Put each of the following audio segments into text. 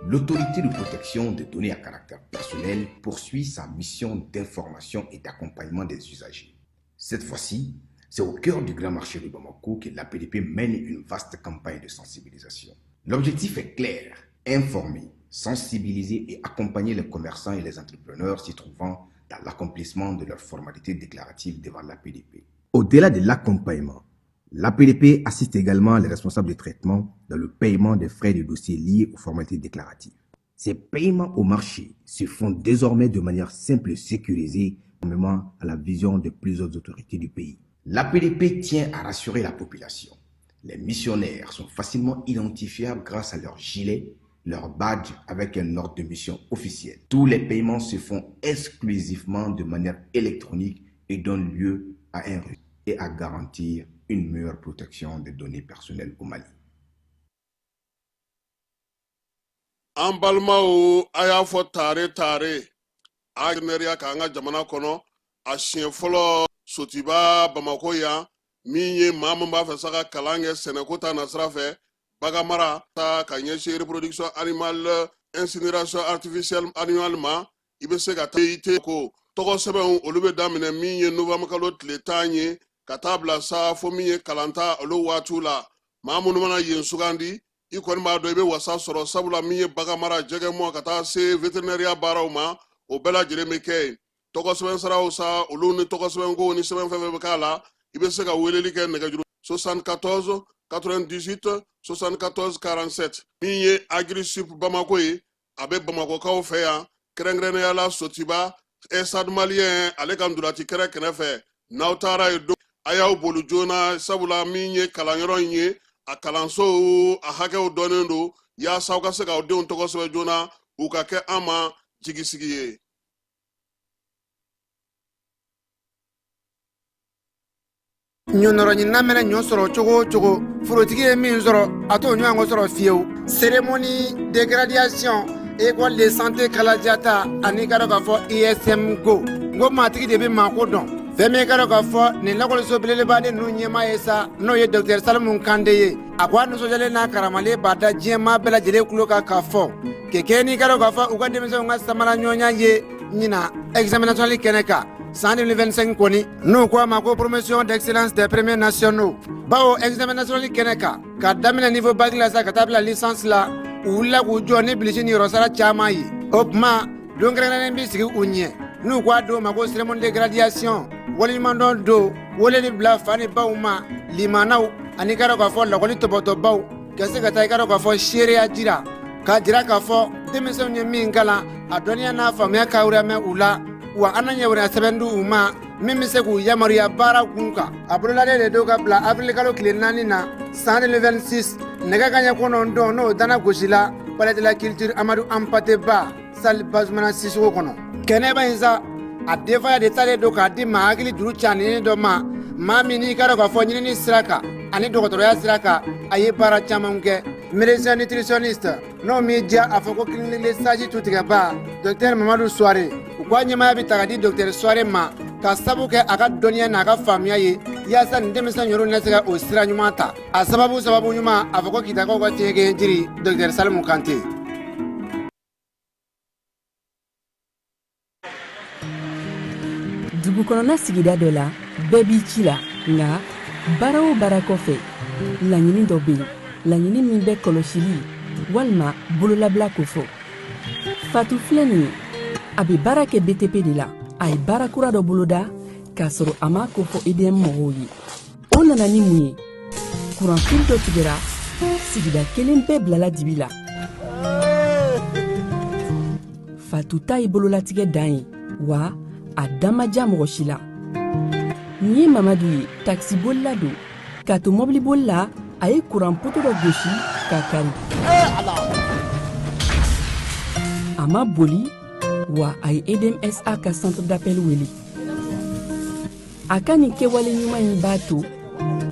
L'autorité de protection des données à caractère personnel poursuit sa mission d'information et d'accompagnement des usagers. Cette fois-ci, c'est au cœur du grand marché de Bamako que l'APDP mène une vaste campagne de sensibilisation. L'objectif est clair, informer, sensibiliser et accompagner les commerçants et les entrepreneurs s'y trouvant dans l'accomplissement de leurs formalités déclaratives devant l'APDP. Au-delà de l'accompagnement, l'APDP assiste également les responsables de traitement dans le paiement des frais de dossier liés aux formalités déclaratives. Ces paiements au marché se font désormais de manière simple et sécurisée, conformément à la vision de plusieurs autorités du pays. L'APDP tient à rassurer la population. Les missionnaires sont facilement identifiables grâce à leur gilet, leur badge avec un ordre de mission officiel. Tous les paiements se font exclusivement de manière électronique et donnent lieu à un risque et à garantir une meilleure protection des données personnelles au Mali. An balimaw a y'a fɔ tare a nɛriya k'an ka jamana kɔnɔ a siɲɛ fɔlɔ Sotiba Bamako yan min ye maa min b'a fɛ sa ka kalan kɛ sɛnɛko ta nasira fɛ baganmara ta ka ɲɛsin reproduction animale incinération artificielle animale ma i bɛ se ka taa i tɛ ko tɔgɔ sɛbɛnw olu bɛ daminɛ min ye novembre kalo tile 10 ye ka taa bila sa fo min ye kalanta olu waatiw la maa minnu mana yen sugandi i kɔni b'a dɔn i bɛ wasa sɔrɔ sabula min ye baganmara jɛgɛmɔ ka taa se vétérinaire baaraw ma o bɛɛ lajɛlen bɛ kɛ yen tɔgɔ sɛbɛn saraw sa olu ni tɔgɔ sɛbɛn ko ni sɛbɛn fɛn fɛn bɛ k'a la i bɛ se ka weleli kɛ nɛgɛjuru 74 98 74 47 min ye Agri-Sup Bamako ye a bɛ Bamakokaw fɛ yan kɛrɛnkɛrɛnnenya la Sotiba Estade Malien ale ka ndulati kɛrɛ kɛrɛfɛ n'aw taara ye don a y'aw boli joona sabula min ye kalanyɔrɔ in ye a kalansow a hakɛw dɔnnen don yaasa aw ka se k'aw denw tɔgɔ sɛbɛn joona u ka kɛ an ma jigisigi ye. ɲɔnɔrɔ ɲinina mɛnɛ ɲɔ sɔrɔ cogo o cogo forotigi ye min sɔrɔ a t'o ɲɔgɔn ko sɔrɔ fiyewu cérémonie de graduation école de santé kalajata ani ka dɔn k'a fɔ ISM go n ko maatigi de bɛ maako dɔn fɛn min ka dɔn k'a fɔ nin lakɔliso belebeleba de ninnu ɲɛmaa ye sa n'o ye docteur Salimu Kande ye a ko a nisɔndiyalen n'a karamalen b'a da diɲɛmaa bɛɛ lajɛlen tulo kan k'a fɔ kɛkɛ n'i ka dɔn k'a fɔ u ka denmisɛnw ka samara ɲɔgɔnya ye ɲina examen national kɛnɛ kan san 2025 kɔni n'u ko a ma ko promotion d'excellence des premiers nationaux bawo examen national kɛnɛ kan ka daminɛ niveau bac la sa ka taa bila licence la u wulila k'u jɔ ni bilisi ni yɔrɔsara caman ye o tuma don kɛrɛnkɛrɛnnen bɛ sigi u ɲɛ n'u ko a don ma ko cérémonie de graduation waleɲumandɔn don weleli bila fa ni baw ma limanaw ani ka dɔn k'a fɔ lakɔli tɔbɔtɔbaw ka se ka taa i ka dɔn k'a fɔ seereya jira k'a jira k'a fɔ denmisɛnw ye min kalan a dɔnniya n'a faamuya ka wɛrɛ u la wa an na ɲɛwɛrɛ sɛbɛn di u ma min bɛ se k'u yamaruya baara kun kan a bololalen de don ka bila avril kalo tile 4 na san 2026 nɛgɛ kaɲɛ 9 n'o dana gosila palais de la culture Amadou Hampâté Bâ salle Bazumana Sissoco kɔnɔ kɛnɛba in sa a denfaya de talen don k'a di maa hakili juru caninen dɔ ma maa min n'i ka dɔn k'a fɔ ɲinini sira kan ani dɔgɔtɔrɔya sira kan a ye baara caman kɛ médecin nutritionniste n'o m'i diya a fɔ ko clinique de sage tutigɛba docteur Mamadu Suware u ka ɲɛmaya bɛ ta ka di docteur Suware ma ka sabu kɛ a ka dɔnniya n'a ka faamuya ye yaasa nin denmisɛn yɔrɔ na se ka o sira ɲuman ta a sababu ɲuman a fɔ ko kitakaw ka tiɲɛkɛ jiri docteur Salimu Kante. dugu kɔnɔna sigida dɔ la bɛɛ b'i ci la nka baara o baara kɔfɛ laɲini dɔ bɛ yen laɲini min bɛ kɔlɔsili walima bololabila ko fɔ Fatu filɛ nin ye a bɛ baara kɛ BTP de la a ye baara kura dɔ boloda k'a sɔrɔ a ma ko fɔ EDM mɔgɔw ye o nana ni mun ye kuranfili dɔ tigɛra sigida kelen bɛɛ bilala dibi la Fatu ta ye bololatigɛ dan ye wa a dan ma diya mɔgɔ si la. Nin ye Mamadu ye, taxibolila don. K'a to mɔbilibolila a ye kuran poto dɔ gosi ka kari. A ma boli wa a ye EDMSA ka centre d'appel wele. A ka nin kɛwale ɲuman in b'a to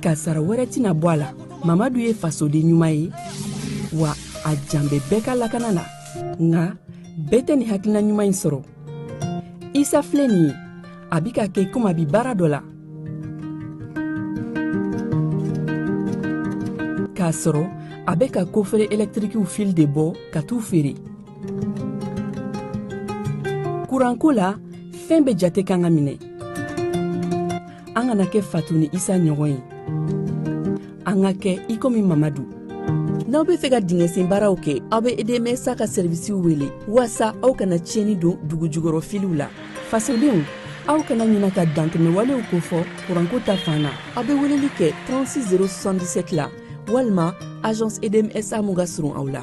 ka sara wɛrɛ tɛna bɔ a la. Mamadu ye fasoden ɲuman ye wa a janbɛ bɛɛ ka lakana na, nka bɛɛ tɛ nin hakilina ɲuman in sɔrɔ. Isa filɛ nin ye, a bi ka kɛ komi a bi baara dɔ la. K'a sɔrɔ a bɛ ka kofere électrique fil de bɔ ka t'u feere. Kuranko la, fɛn bɛ jate kan ka minɛ. An kana kɛ Fatu ni Isa ɲɔgɔn ye. An ka kɛ i komi Mamadu. N'aw bɛ fɛ ka dingɛsen baaraw kɛ, aw bɛ EDMSA ka servisiw wele walasa aw kana tiɲɛni don dugu jukɔrɔ filiw la. Fasodenw, aw kana ɲinɛ ka dantɛmɛ walew kofɔ kuranko ta fan na. Aw bɛ weleli kɛ 36077 la walima agence EDMSA mun ka surun aw la.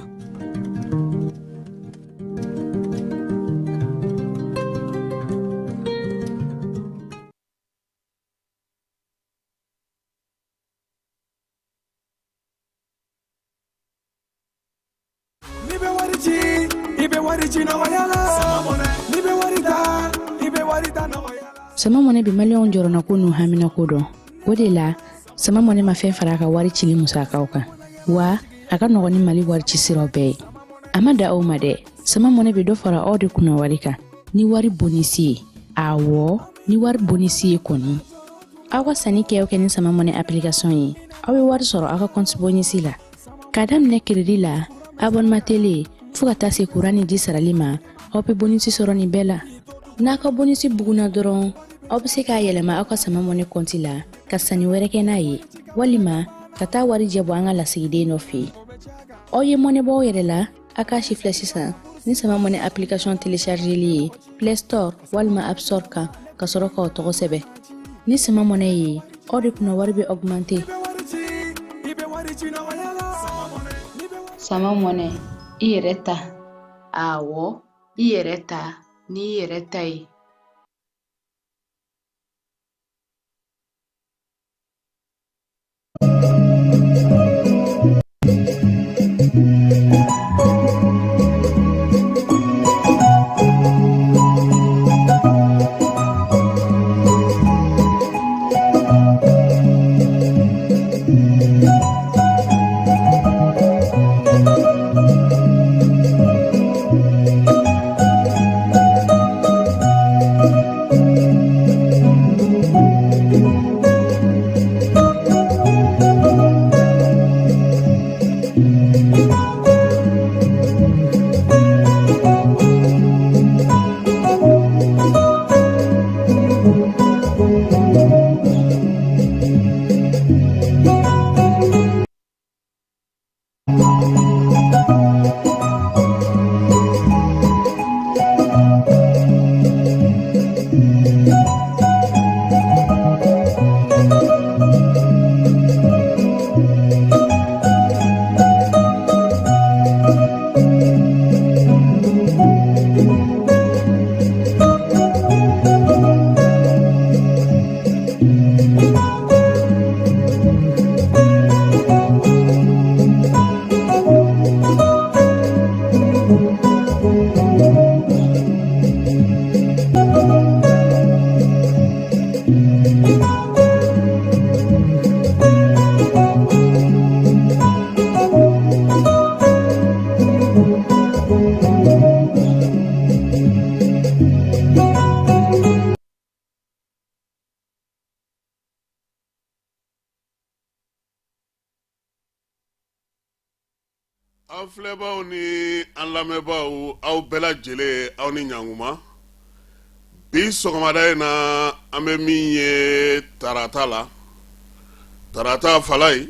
Sama mɔnɛ bi maliyɛnw jɔrɔna ko n'u hamina ko dɔn. O de la, sama mɔnɛ ma fɛn fara a ka wari cili musakaw kan. Wa a ka nɔgɔn ni Mali wari ci siraw bɛɛ ye. A ma da aw ma dɛ, sama mɔnɛ bi dɔ fara aw de kunna wari kan. Ni wari bonisi ye, awɔ, ni wari bonisi ye kɔni. Aw ka sanni kɛ ni sama mɔnɛ application ye, aw bɛ wari sɔrɔ aw ka compte bonisi la. K'a daminɛ crédit la, abonnement télé, fo ka taa se courant ni ji sarali ma, aw bɛ bonisi sɔrɔ nin bɛɛ la. N'a ka bonisi buguna dɔrɔn, aw bɛ se k'a yɛlɛma aw ka sama mɔnɛ compte la ka sanni wɛrɛ kɛ n'a ye, walima ka taa wari jɛ bɔ an ka lasigiden dɔ fɛ yen. Aw ye mɔnɛ bɔ aw yɛrɛ la, a k'a sifilɛ sisan ni sama mɔnɛ application téléchargeli ye Play Store walima App Store kan ka sɔrɔ k'aw tɔgɔ sɛbɛn. Ni sama mɔnɛ ye, aw de kunna wari bɛ augmenter. Sama mɔnɛ, i yɛrɛ ta. Awɔ, i yɛrɛ ta ni i yɛrɛ ta ye. An filɛbaaw ni an lamɛnbaaw aw bɛɛ lajɛlen aw ni ɲankuma. Bi sɔgɔmada in na an bɛ min ye tarata la. Tarata Falaye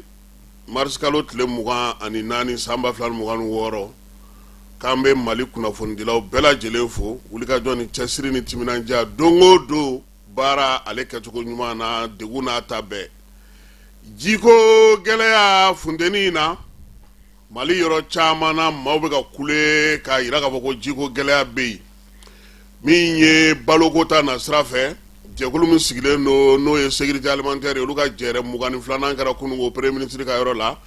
mars kalo tile 24 san 2026 k'an bɛ Mali kunnafonidilaw bɛɛ lajɛlen fo wulikajɔ ni cɛsiri ni timinandiya don o don baara ale kɛcogo ɲuman na degun n'a ta bɛɛ. Jiko gɛlɛya funteni in na Mali yɔrɔ caman na maaw bɛ ka kule k'a jira k'a fɔ ko jiko gɛlɛya bɛ yen. min ye balokota na sira fɛ jɛkulu min sigilen don n'o ye sécurité alimentaire ye olu ka jɛrɛ 22 kɛra kunungo premier ministre ka yɔrɔ la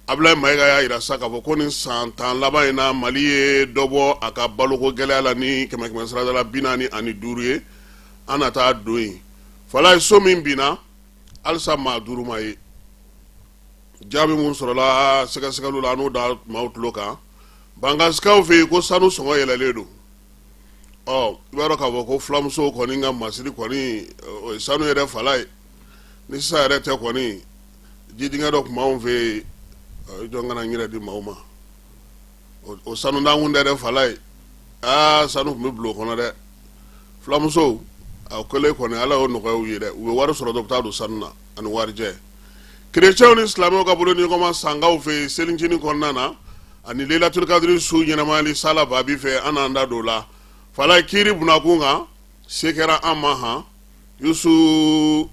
Abdoulaye Mayiga y'a yira sa k'a fɔ ko nin san 10 laban in na Mali ye dɔ bɔ a ka baloko gɛlɛya la ni 100 sara la 45 ye an na taa don yen fala ye so min binna halisa maa 5 ma ye jaabi mun sɔrɔla sɛgɛsɛgɛliw la n'o da maaw tulo kan bangasikaw fɛ yen ko sanu sɔngɔ yɛlɛlen don i b'a dɔn k'a fɔ ko fulamusow kɔni ka masiri kɔni o ye sanu yɛrɛ fala ye ni sisan yɛrɛ tɛ kɔni jidingɛ dɔ tun b'anw fɛ yen jɔn kana n yɛrɛ di maaw ma o sanu dankun tɛ dɛ fala ye sanu tun bɛ bila o kɔnɔ dɛ fulamusow a kɛlen kɔni ala y'o nɔgɔya u ye dɛ u bɛ wari sɔrɔ dɔ bɛ taa don sanu na ani warijɛ kerecɛnw ni silamɛw ka bolo ni ɲɔgɔn sangaw fɛ yen selincinin kɔnɔna na ani Lailatul Qadri su ɲɛnamali sala babi fɛ an n'an da don o la fala kiiri bunakun kan se kɛra an ma han Yusu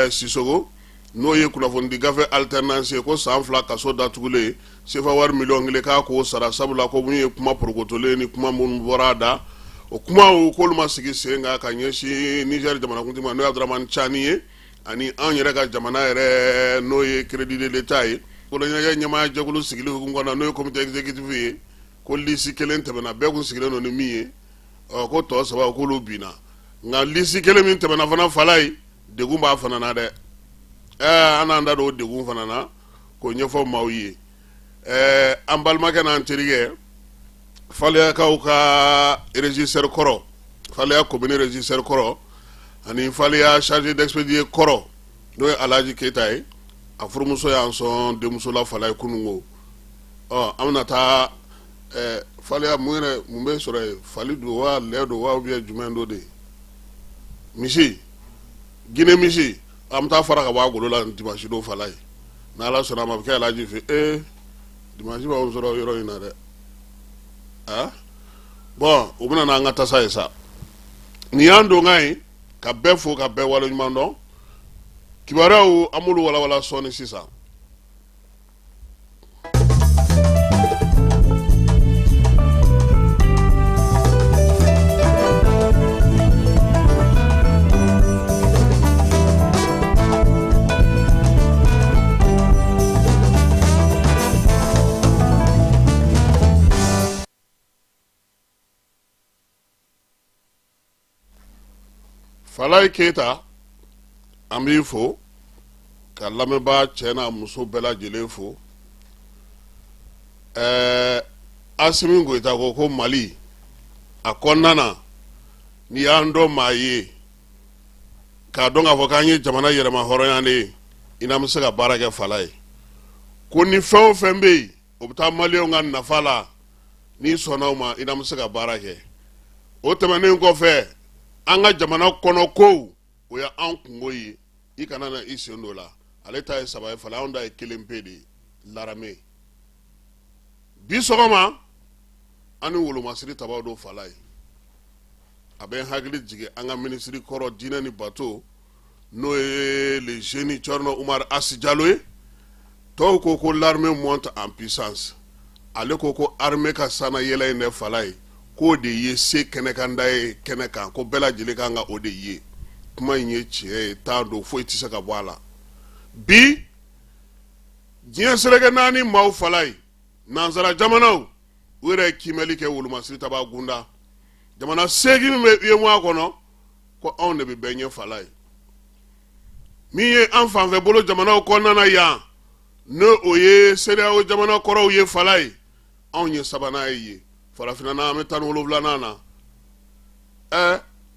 Sisogo n'o ye kunnafonidi gafe alternance ye ko san 2 kaso datugulen sefa wari miliyɔn 1 k'a k'o sara sabula ko mun ye kuma porokotolen ni kuma minnu bɔra a da o kuma o k'olu ma sigi sen kan ka ɲɛsin Niger jamanakuntigi ma n'o ye Abdramane Tchani ye ani an yɛrɛ ka jamana yɛrɛ n'o ye crédit de l'État ye koloɲɛkɛ ɲɛmaaya jɛkulu sigili hukumu kɔnɔ n'o ye comité exécutif ye ko lisi kelen tɛmɛna bɛɛ kun sigilen don ni min ye ko tɔ 3 k'olu binna nka lisi kelen min tɛmɛna fana fala ye degun b'a fana na dɛ an n'an da don o degun fana na k'o ɲɛfɔ maaw ye an balimakɛ n'an terikɛ Faleyakaw ka régisseur kɔrɔ Faleya commune régisseur kɔrɔ ani Faleya chargé d'expédier kɔrɔ n'o ye Alhaji Keyita ye a furumuso y'an sɔn denmuso la fala ye kunungo an bɛna taa Faleya mun bɛ sɔrɔ yen fali don wa lɛ don wa ubiyɛn jumɛn don de misi Guinée misi an bɛ taa fara ka bɔ a golo la dimanche don fala ye n'Ala sɔnna a ma a bɛ kɛ Alhaji fɛ dimanche b'anw sɔrɔ yɔrɔ in na dɛ bon u bɛna n'an ka tasa ye sa nin y'an donkan ye ka bɛɛ fo ka bɛɛ waleɲuman dɔn kibaruyaw an b'olu walawala sɔɔni sisan Falaye Keyita an b'i fo ka lamɛnbaa cɛ n'a muso bɛɛ lajɛlen fo Asimi Goyita ko Mali a kɔnɔna na ni y'an dɔn maa ye k'a dɔn k'a fɔ k'an ye jamana yɛlɛma hɔrɔnya de ye i n'an bɛ se ka baara kɛ fala ye ko ni fɛn o fɛn bɛ yen o bɛ taa maliyɛnw ka nafa la n'i sɔnna o ma i n'an bɛ se ka baara kɛ o tɛmɛnen kɔfɛ an ka jamana kɔnɔ kow o ye an kungo ye i kana na i sen don la ale ta ye 3 ye fala anw ta ye 1 pe de ye Larame bi sɔgɔma an ni wolomasiri tabaw don fala ye a bɛ n hakili jigin an ka minisiri kɔrɔ diinɛ ni bato n'o ye le jeune Thierno Oumar Assi Diallo ye tɔw ko l'armée monte en puissance ale ko armée ka sana yɛlɛ in dɛ fala ye k'o de ye se kɛnɛkanda ye kɛnɛ kan ko bɛɛ lajɛlen kan ka o de ye kuma in ye tiɲɛ ye t'a don foyi tɛ se ka bɔ a la bi diɲɛ seleke 4 maaw fala ye nansara jamanaw u yɛrɛ ye kimɛli kɛ wolomasiri taba gunda jamana 8 min bɛ UEMOA kɔnɔ ko anw de bɛ bɛɛ ɲɛ fala ye min ye an fanfɛ bolo jamanaw kɔnɔna na yan n'o ye CEDEAO jamana kɔrɔw ye fala ye anw ye sabanan ye farafina na an bɛ 17nan na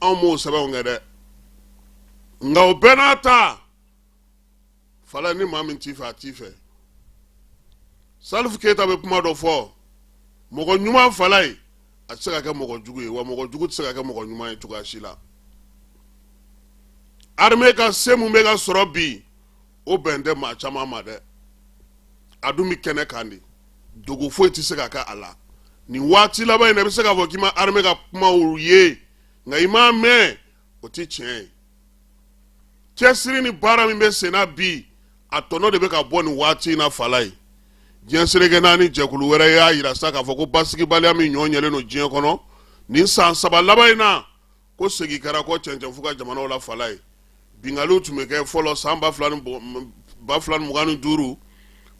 anw m'o sɛbɛnw kɛ dɛ nka o bɛɛ n'a ta fala ni maa min t'i fɛ a t'i fɛ Salif Keita bɛ kuma dɔ fɔ mɔgɔ ɲuman fala ye a tɛ se ka kɛ mɔgɔ jugu ye wa mɔgɔ jugu tɛ se ka kɛ mɔgɔ ɲuman ye cogoya si la armée ka se mun bɛ ka sɔrɔ bi o bɛn tɛ maa caman ma dɛ a dun bɛ kɛnɛ kan de dogo foyi tɛ se ka kɛ a la nin waati laban in na i bɛ se k'a fɔ k'i ma armée ka kumaw ye nka i m'a mɛn o tɛ tiɲɛ ye cɛsiri ni baara min bɛ sen na bi a tɔnɔ de bɛ ka bɔ nin waati in na fala ye diɲɛ seleke 4 jɛkulu wɛrɛ y'a yira sa k'a fɔ ko basigibaliya min ɲɔgɔn ɲɛlen don diɲɛ kɔnɔ nin san saba laban in na ko segi kɛra ko cɛncɛn fu ka jamanaw la fala ye bingaliw tun bɛ kɛ fɔlɔ san 2025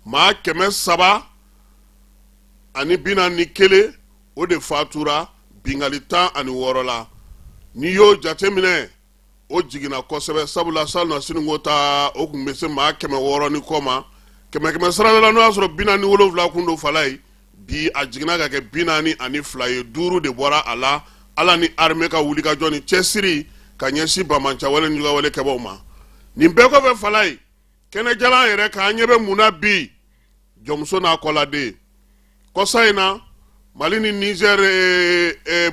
maa 341 o de fatura bingali 16 la n'i y'o jateminɛ o jiginna kosɛbɛ sabula salona siniko ta o kun bɛ se maa 600 ni kɔ ma 100 sarada la n'o y'a sɔrɔ 47 kun do fala ye bi a jiginna ka kɛ 42 ye 5 de bɔra a la ala ni armée ka wuli ka jɔ ni cɛsiri ka ɲɛsin bamancɛ wale ni juguya wale kɛbaaw ma nin bɛɛ kɔfɛ fala ye kɛnɛjalan yɛrɛ k'an ɲɛ bɛ mun na bi jɔnmuso n'a kɔladen kɔsa in na Mali ni Niger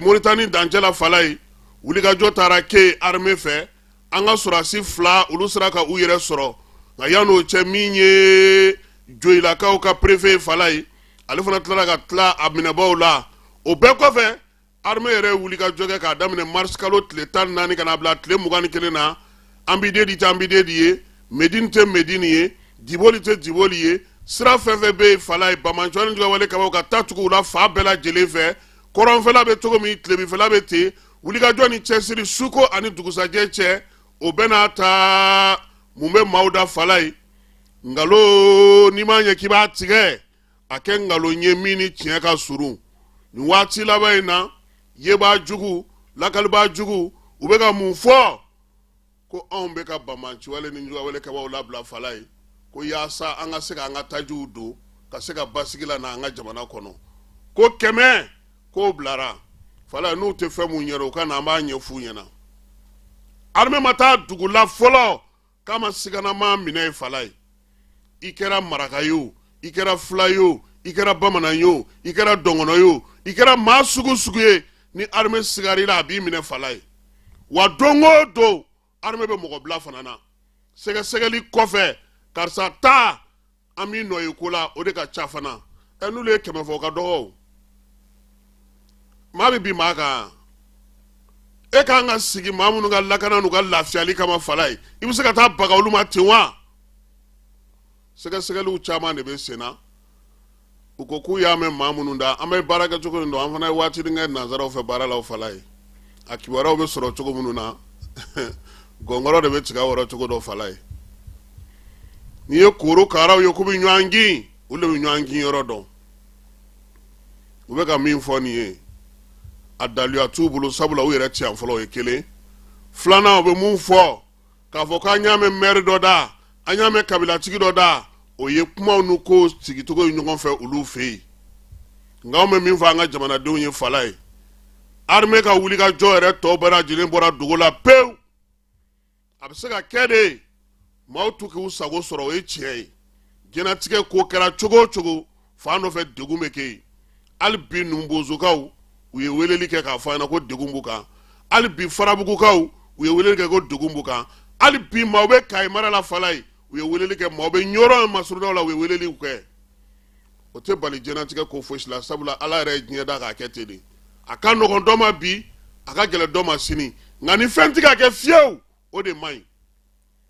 Mauritanie dancɛla fala ye wulikajɔ taara ke armée fɛ an ka sɔrɔsi 2 olu sera ka u yɛrɛ sɔrɔ nka yan'o cɛ min ye Joyilakaw ka préfet fala ye ale fana tilara ka tila a minɛbaw la o bɛɛ kɔfɛ armée yɛrɛ wulikajɔ kɛ k'a daminɛ mars kalo tile 14 ka na bila tile 21 na an bi den di tɛ an bi den di ye Medine tɛ Medine ye Diboli tɛ Diboli ye sira fɛn fɛn bɛ fala ye bamancɛ ni juguya wale kɛbaaw ka taa tugu u la fa bɛɛ lajɛlen fɛ kɔrɔnfɛla bɛ cogo min tilebinfɛla bɛ ten wulikajɔ ni cɛsiri suko ani dugusajɛ cɛ o bɛ n'a ta mun bɛ maaw da fala ye ngalo n'i m'a ɲɛ k'i b'a tigɛ a kɛ ngalo ɲɛ min ni tiɲɛ ka surun nin waati laban in na yebaa jugu lakalibaa jugu u bɛ ka mun fɔ ko anw bɛ ka bamancɛ wale ni juguya wale kɛbaaw labila fala ye ko yaasa an ka se ka an ka tajiw don ka se ka basigi la n'an ka jamana kɔnɔ ko 100 k'o bilara fala n'u tɛ fɛn mun ɲɛna u ka na an b'a ɲɛf'u ɲɛna armée ma taa dugu la fɔlɔ k'a ma siganama minɛ ye fala ye i kɛra maraka ye o i kɛra fila ye o i kɛra bamanan ye o i kɛra dɔngɔnɔ ye o i kɛra maa sugu sugu ye ni armée sigarira a b'i minɛ fala ye wa don o don armée bɛ mɔgɔ bila fana na sɛgɛsɛgɛli kɔfɛ karisa ta an b'i nɔ ye ko la o de ka ca fana n'olu ye 100 fɔ o ka dɔgɔ maa bɛ bi maa kan e k'an ka sigi maa minnu ka lakana n'u ka lafiyali kama fala ye i bɛ se ka taa baga olu ma ten wa sɛgɛsɛgɛliw caman de bɛ sen na u ko k'u y'a mɛn maa minnu da an bɛ baara kɛ cogo min don an fana ye waati kɛ nanzaraw fɛ baara la o fala ye a kibaruyaw bɛ sɔrɔ cogo minnu na gɔngɔrɔ de bɛ tigɛ wɔrɔ cogo dɔ fala ye n'i ye korokaraw ye k'u bɛ ɲɔgɔn gin olu de bɛ ɲɔgɔn gin yɔrɔ dɔn u bɛ ka min fɔ nin ye a daluya t'u bolo sabula u yɛrɛ tiɲɛ fɔlɔ o ye kelen filanan u bɛ mun fɔ k'a fɔ k'an y'a mɛn maire dɔ da an y'a mɛn kabilatigi dɔ da o ye kumaw n'u ko sigicogo ye ɲɔgɔn fɛ olu fɛ yen nka anw bɛ min fɔ an ka jamanadenw ye fala ye armée ka wulikajɔ yɛrɛ tɔ bɛɛ lajɛlen bɔra dogo la pewu a bɛ se ka kɛ de maaw t'u k'u sago sɔrɔ o ye tiɲɛ ye diɲɛlatigɛ ko kɛra cogo o cogo fan dɔ fɛ degun bɛ kɛ yen hali bi numbozokaw u ye weleli kɛ k'a fɔ an ɲɛna ko degun b'u kan hali bi farabugukaw u ye weleli kɛ ko degun b'u kan hali bi maaw bɛ Kayi mara la fala ye u ye weleli kɛ maaw bɛ ɲɔrɔ masurudaw la u ye weleliw kɛ o tɛ bali diɲɛlatigɛ ko fosi la sabula ala yɛrɛ ye diɲɛ da k'a kɛ ten de a ka nɔgɔn dɔ ma bi a ka gɛlɛn dɔ ma sini nka ni fɛn tɛ ka kɛ fiyewu o de man ɲi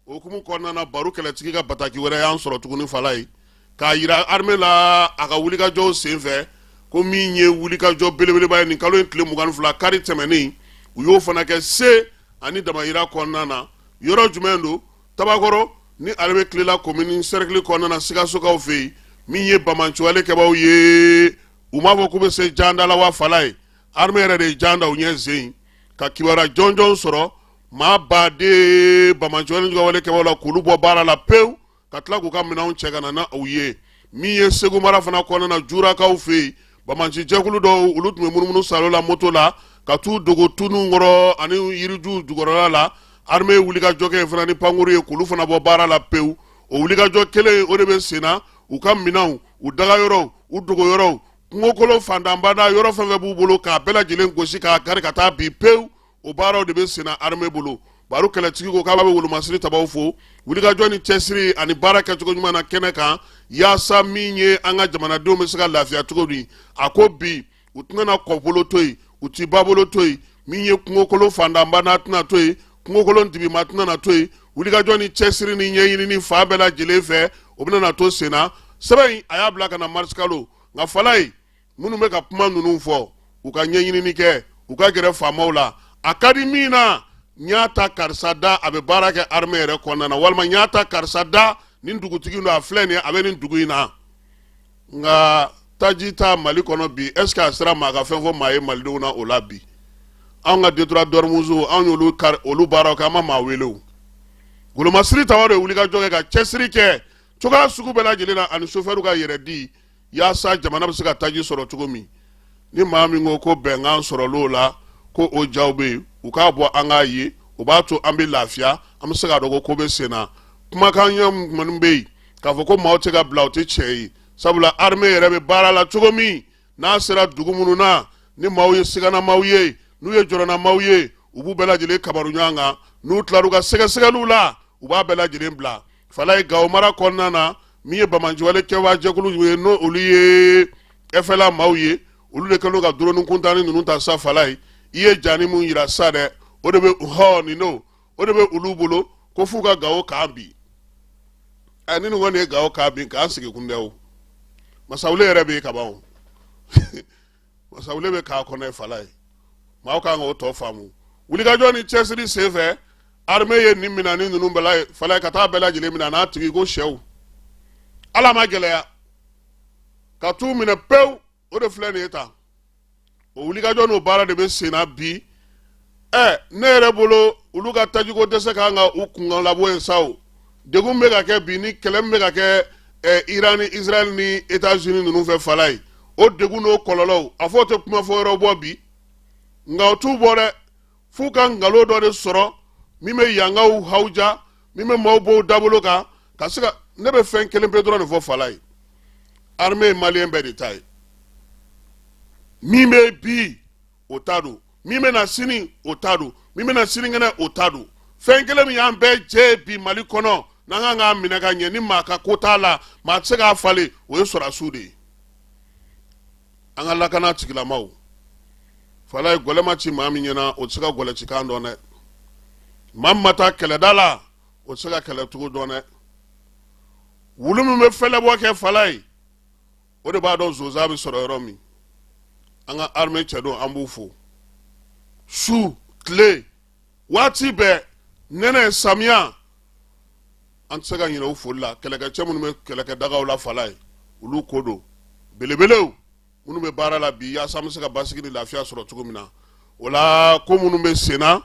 o hukumu kɔnɔna na baro kɛlɛtigi ka bataki wɛrɛ y'an sɔrɔ tuguni fala ye k'a yira armée la a ka wulikajɔw sen fɛ ko min ye wulikajɔ belebeleba ye nin kalo in tile 22 kari tɛmɛnen u y'o fana kɛ se ani damayira kɔnɔna na yɔrɔ jumɛn don Tabakɔrɔ ni ale bɛ tilela commune cercle kɔnɔna na Sikasokaw fɛ yen min ye bamancɛ wale kɛbaaw ye u m'a fɔ k'u bɛ se janda la wa fala ye armée yɛrɛ de ye janda u ɲɛ sen ka kibaruya jɔnjɔn sɔrɔ maa baden bamancɛ wale juguya wale kɛbaaw la k'olu bɔ baara la pewu ka tila k'u ka minɛnw cɛ ka na na u ye min ye Segu mara fana kɔnɔna na Jurakaw fɛ yen bamancɛ jɛkulu dɔw olu tun bɛ munumunu salo la moto la ka t'u dogo tunu kɔrɔ ani yiriju jukɔrɔla la armée wulikajɔ kɛ fana ni pankuru ye k'olu fana bɔ baara la pewu o wulikajɔ kelen o de bɛ sen na u ka minɛnw u dagayɔrɔw u dogoyɔrɔw kungokolon fandanbada yɔrɔ fɛn fɛn b'u bolo k'a bɛɛ lajɛlen gosi k'a kari ka taa bi pewu o baaraw de bɛ sen na armée bolo baro kɛlɛtigi ko k'a bɛ wolomasiri tabaw fo wulikajɔ ni cɛsiri ani baara kɛcogo ɲuman na kɛnɛ kan yaasa min ye an ka jamanadenw bɛ se ka lafiya cogo di a ko bi u tɛna kɔbolo to yen u ti babolo to yen min ye kungokolon fandanbada tɛna to yen kungokolon dibima tɛna na to yen wulikajɔ ni cɛsiri ni ɲɛɲinini fa bɛɛ lajɛlen fɛ o bɛna na to sen na sɛbɛn in a y'a bila ka na mars kalo nka fala ye minnu bɛ ka kuma ninnu fɔ u ka ɲɛɲinini kɛ u ka gɛrɛ faamaw la a ka di min na n y'a ta karisa da a bɛ baara kɛ armée yɛrɛ kɔnɔna na walima n y'a ta karisa da nin dugutigi don a filɛ nin ye a bɛ nin dugu in na nka taji ta Mali kɔnɔ bi est ce que a sera maa ka fɛn fɔ maa ye malidenw na o la bi anw ka détour dormuso anw y'olu olu baaraw kɛ an ma maa wele o Golomasiri Tawa de wuli ka jɔ kɛ ka cɛsiri kɛ cogoya sugu bɛɛ lajɛlen na ani chauffeur ka yɛrɛ di yaasa jamana bɛ se ka taji sɔrɔ cogo min ni maa min ko bɛnkan sɔrɔl'o la ko o jaw bɛ yen u k'a bɔ an k'a ye o b'a to an bɛ lafiya an bɛ se k'a dɔn ko bɛ sen na kumakan ɲɛ minnu bɛ yen k'a fɔ ko maaw tɛ ka bila o tɛ tiɲɛ ye sabula armée yɛrɛ bɛ baara la cogo min n'a sera dugu minnu na ni maaw ye siganamaw ye n'u ye jɔrɔnamaw ye u b'u bɛɛ lajɛlen kabaru ɲɔgɔn kan n'u tilar'u ka sɛgɛsɛgɛliw la u b'a bɛɛ lajɛlen bila fala ye Gawo mara kɔnɔna na min ye Bamanciwale kɛwaa jɛkulu ye n'o olu ye FLA maaw ye olu de kɛlen ka drone kuntanni ninnu ta sa fala ye i ye jani mun yira sa dɛ o de bɛ nin no o de bɛ olu bolo ko f'u ka Gawo kan bi ni nin kɔni ye Gawo kan bi k'an sigi kun dɛ o Masawule yɛrɛ bɛ yen ka ban o Masawule bɛ k'a kɔnɔ ye fala ye maaw kan k'o tɔ faamu wulikajɔ ni cɛsiri senfɛ armée ye nin minɛ ni ninnu bɛɛ fala ye ka taa bɛɛ lajɛlen minɛ n'a tigi ko sɛw ala ma gɛlɛya ka t'u minɛ pewu o de filɛ nin ye tan o wulikajɔ n'o baara de bɛ sen na bi ne yɛrɛ bolo olu ka tajiko dɛsɛ kan ka u kunkan labɔ yen sa o degun bɛ ka kɛ bi ni kɛlɛ min bɛ ka kɛ Iran ni Israël ni États-Unis ninnu fɛ fala ye o degun n'o kɔlɔlɔw a fɔ o tɛ kuma fɔ yɔrɔ bɔ bi nka o t'u bɔ dɛ f'u ka nkalon dɔ de sɔrɔ min bɛ yankaw hawuja min bɛ maaw bɔ u dabolo kan ka se ka ne bɛ fɛn kelen pe dɔrɔn de fɔ fala ye armée ye maliyɛn bɛɛ de ta ye min bɛ bi o ta don min bɛ na sini o ta don min bɛ na sinikɛnɛ o ta don fɛn kelen min y'an bɛɛ jɛ bi Mali kɔnɔ n'an kan k'a minɛ ka ɲɛ ni maa ka ko t'a la maa tɛ se k'a falen o ye sɔrɔdasiw de ye an ka lakana tigilamaw fala ye gɔlɛ ma ci maa min ɲɛna o tɛ se ka gɔlɛ ci kan dɔn dɛ maa min ma taa kɛlɛda la o tɛ se ka kɛlɛ cogo dɔn dɛ wulu min bɛ fɛlɛbɔ kɛ fala ye o de b'a dɔn zonzan bɛ sɔrɔ yɔrɔ min an ka armée cɛ don an b'u fo su tile waati bɛɛ nɛnɛ samiya an tɛ se ka ɲinɛ u foli la kɛlɛkɛcɛ minnu bɛ kɛlɛkɛdagaw la fala ye olu ko don belebelew minnu bɛ baara la bi yaasa an bɛ se ka basigi ni lafiya sɔrɔ cogo min na o la ko minnu bɛ sen na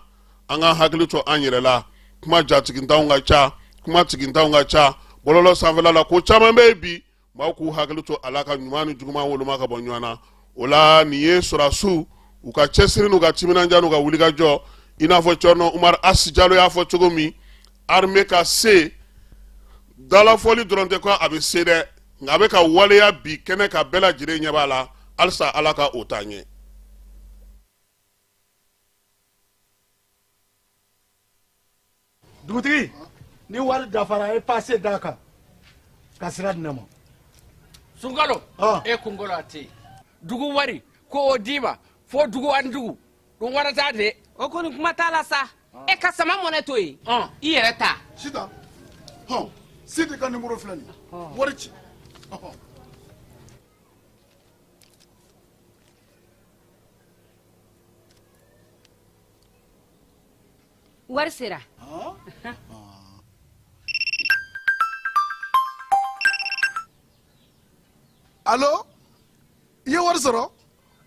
an ka hakili to an yɛrɛ la kuma jatigintanw ka ca kuma tigintanw ka ca bɔlɔlɔ sanfɛla la ko caman bɛ yen bi maaw k'u hakili to a la ka ɲuman ni juguman woloma ka bɔ ɲɔgɔn na o la nin ye sɔrɔdasiw u ka cɛsiri n'u ka timinanja n'u ka wulikajɔ i n'a fɔ cɔrɔnɔ Umar Asi Jalo y'a fɔ cogo min armée ka se dalafɔli dɔrɔn tɛ ko a bɛ se dɛ nka a bɛ ka waleya bi kɛnɛ ka bɛɛ lajɛlen ɲɛ b'a la halisa ala ka o taa ɲɛ. dugutigi ni wari dafara e passe d'a kan ka sira di ne ma. Sunkalo e kunkolo a tɛ yen dugu wari ko o d'i ma fo dugu ani dugu dun wari t'a de. o kɔni kuma t'a la sa e ka sama mɔnɛ to yen i yɛrɛ ta. Sita Sidi ka numéro filɛ nin ye wari ci. wari sera. Allo i ye wari sɔrɔ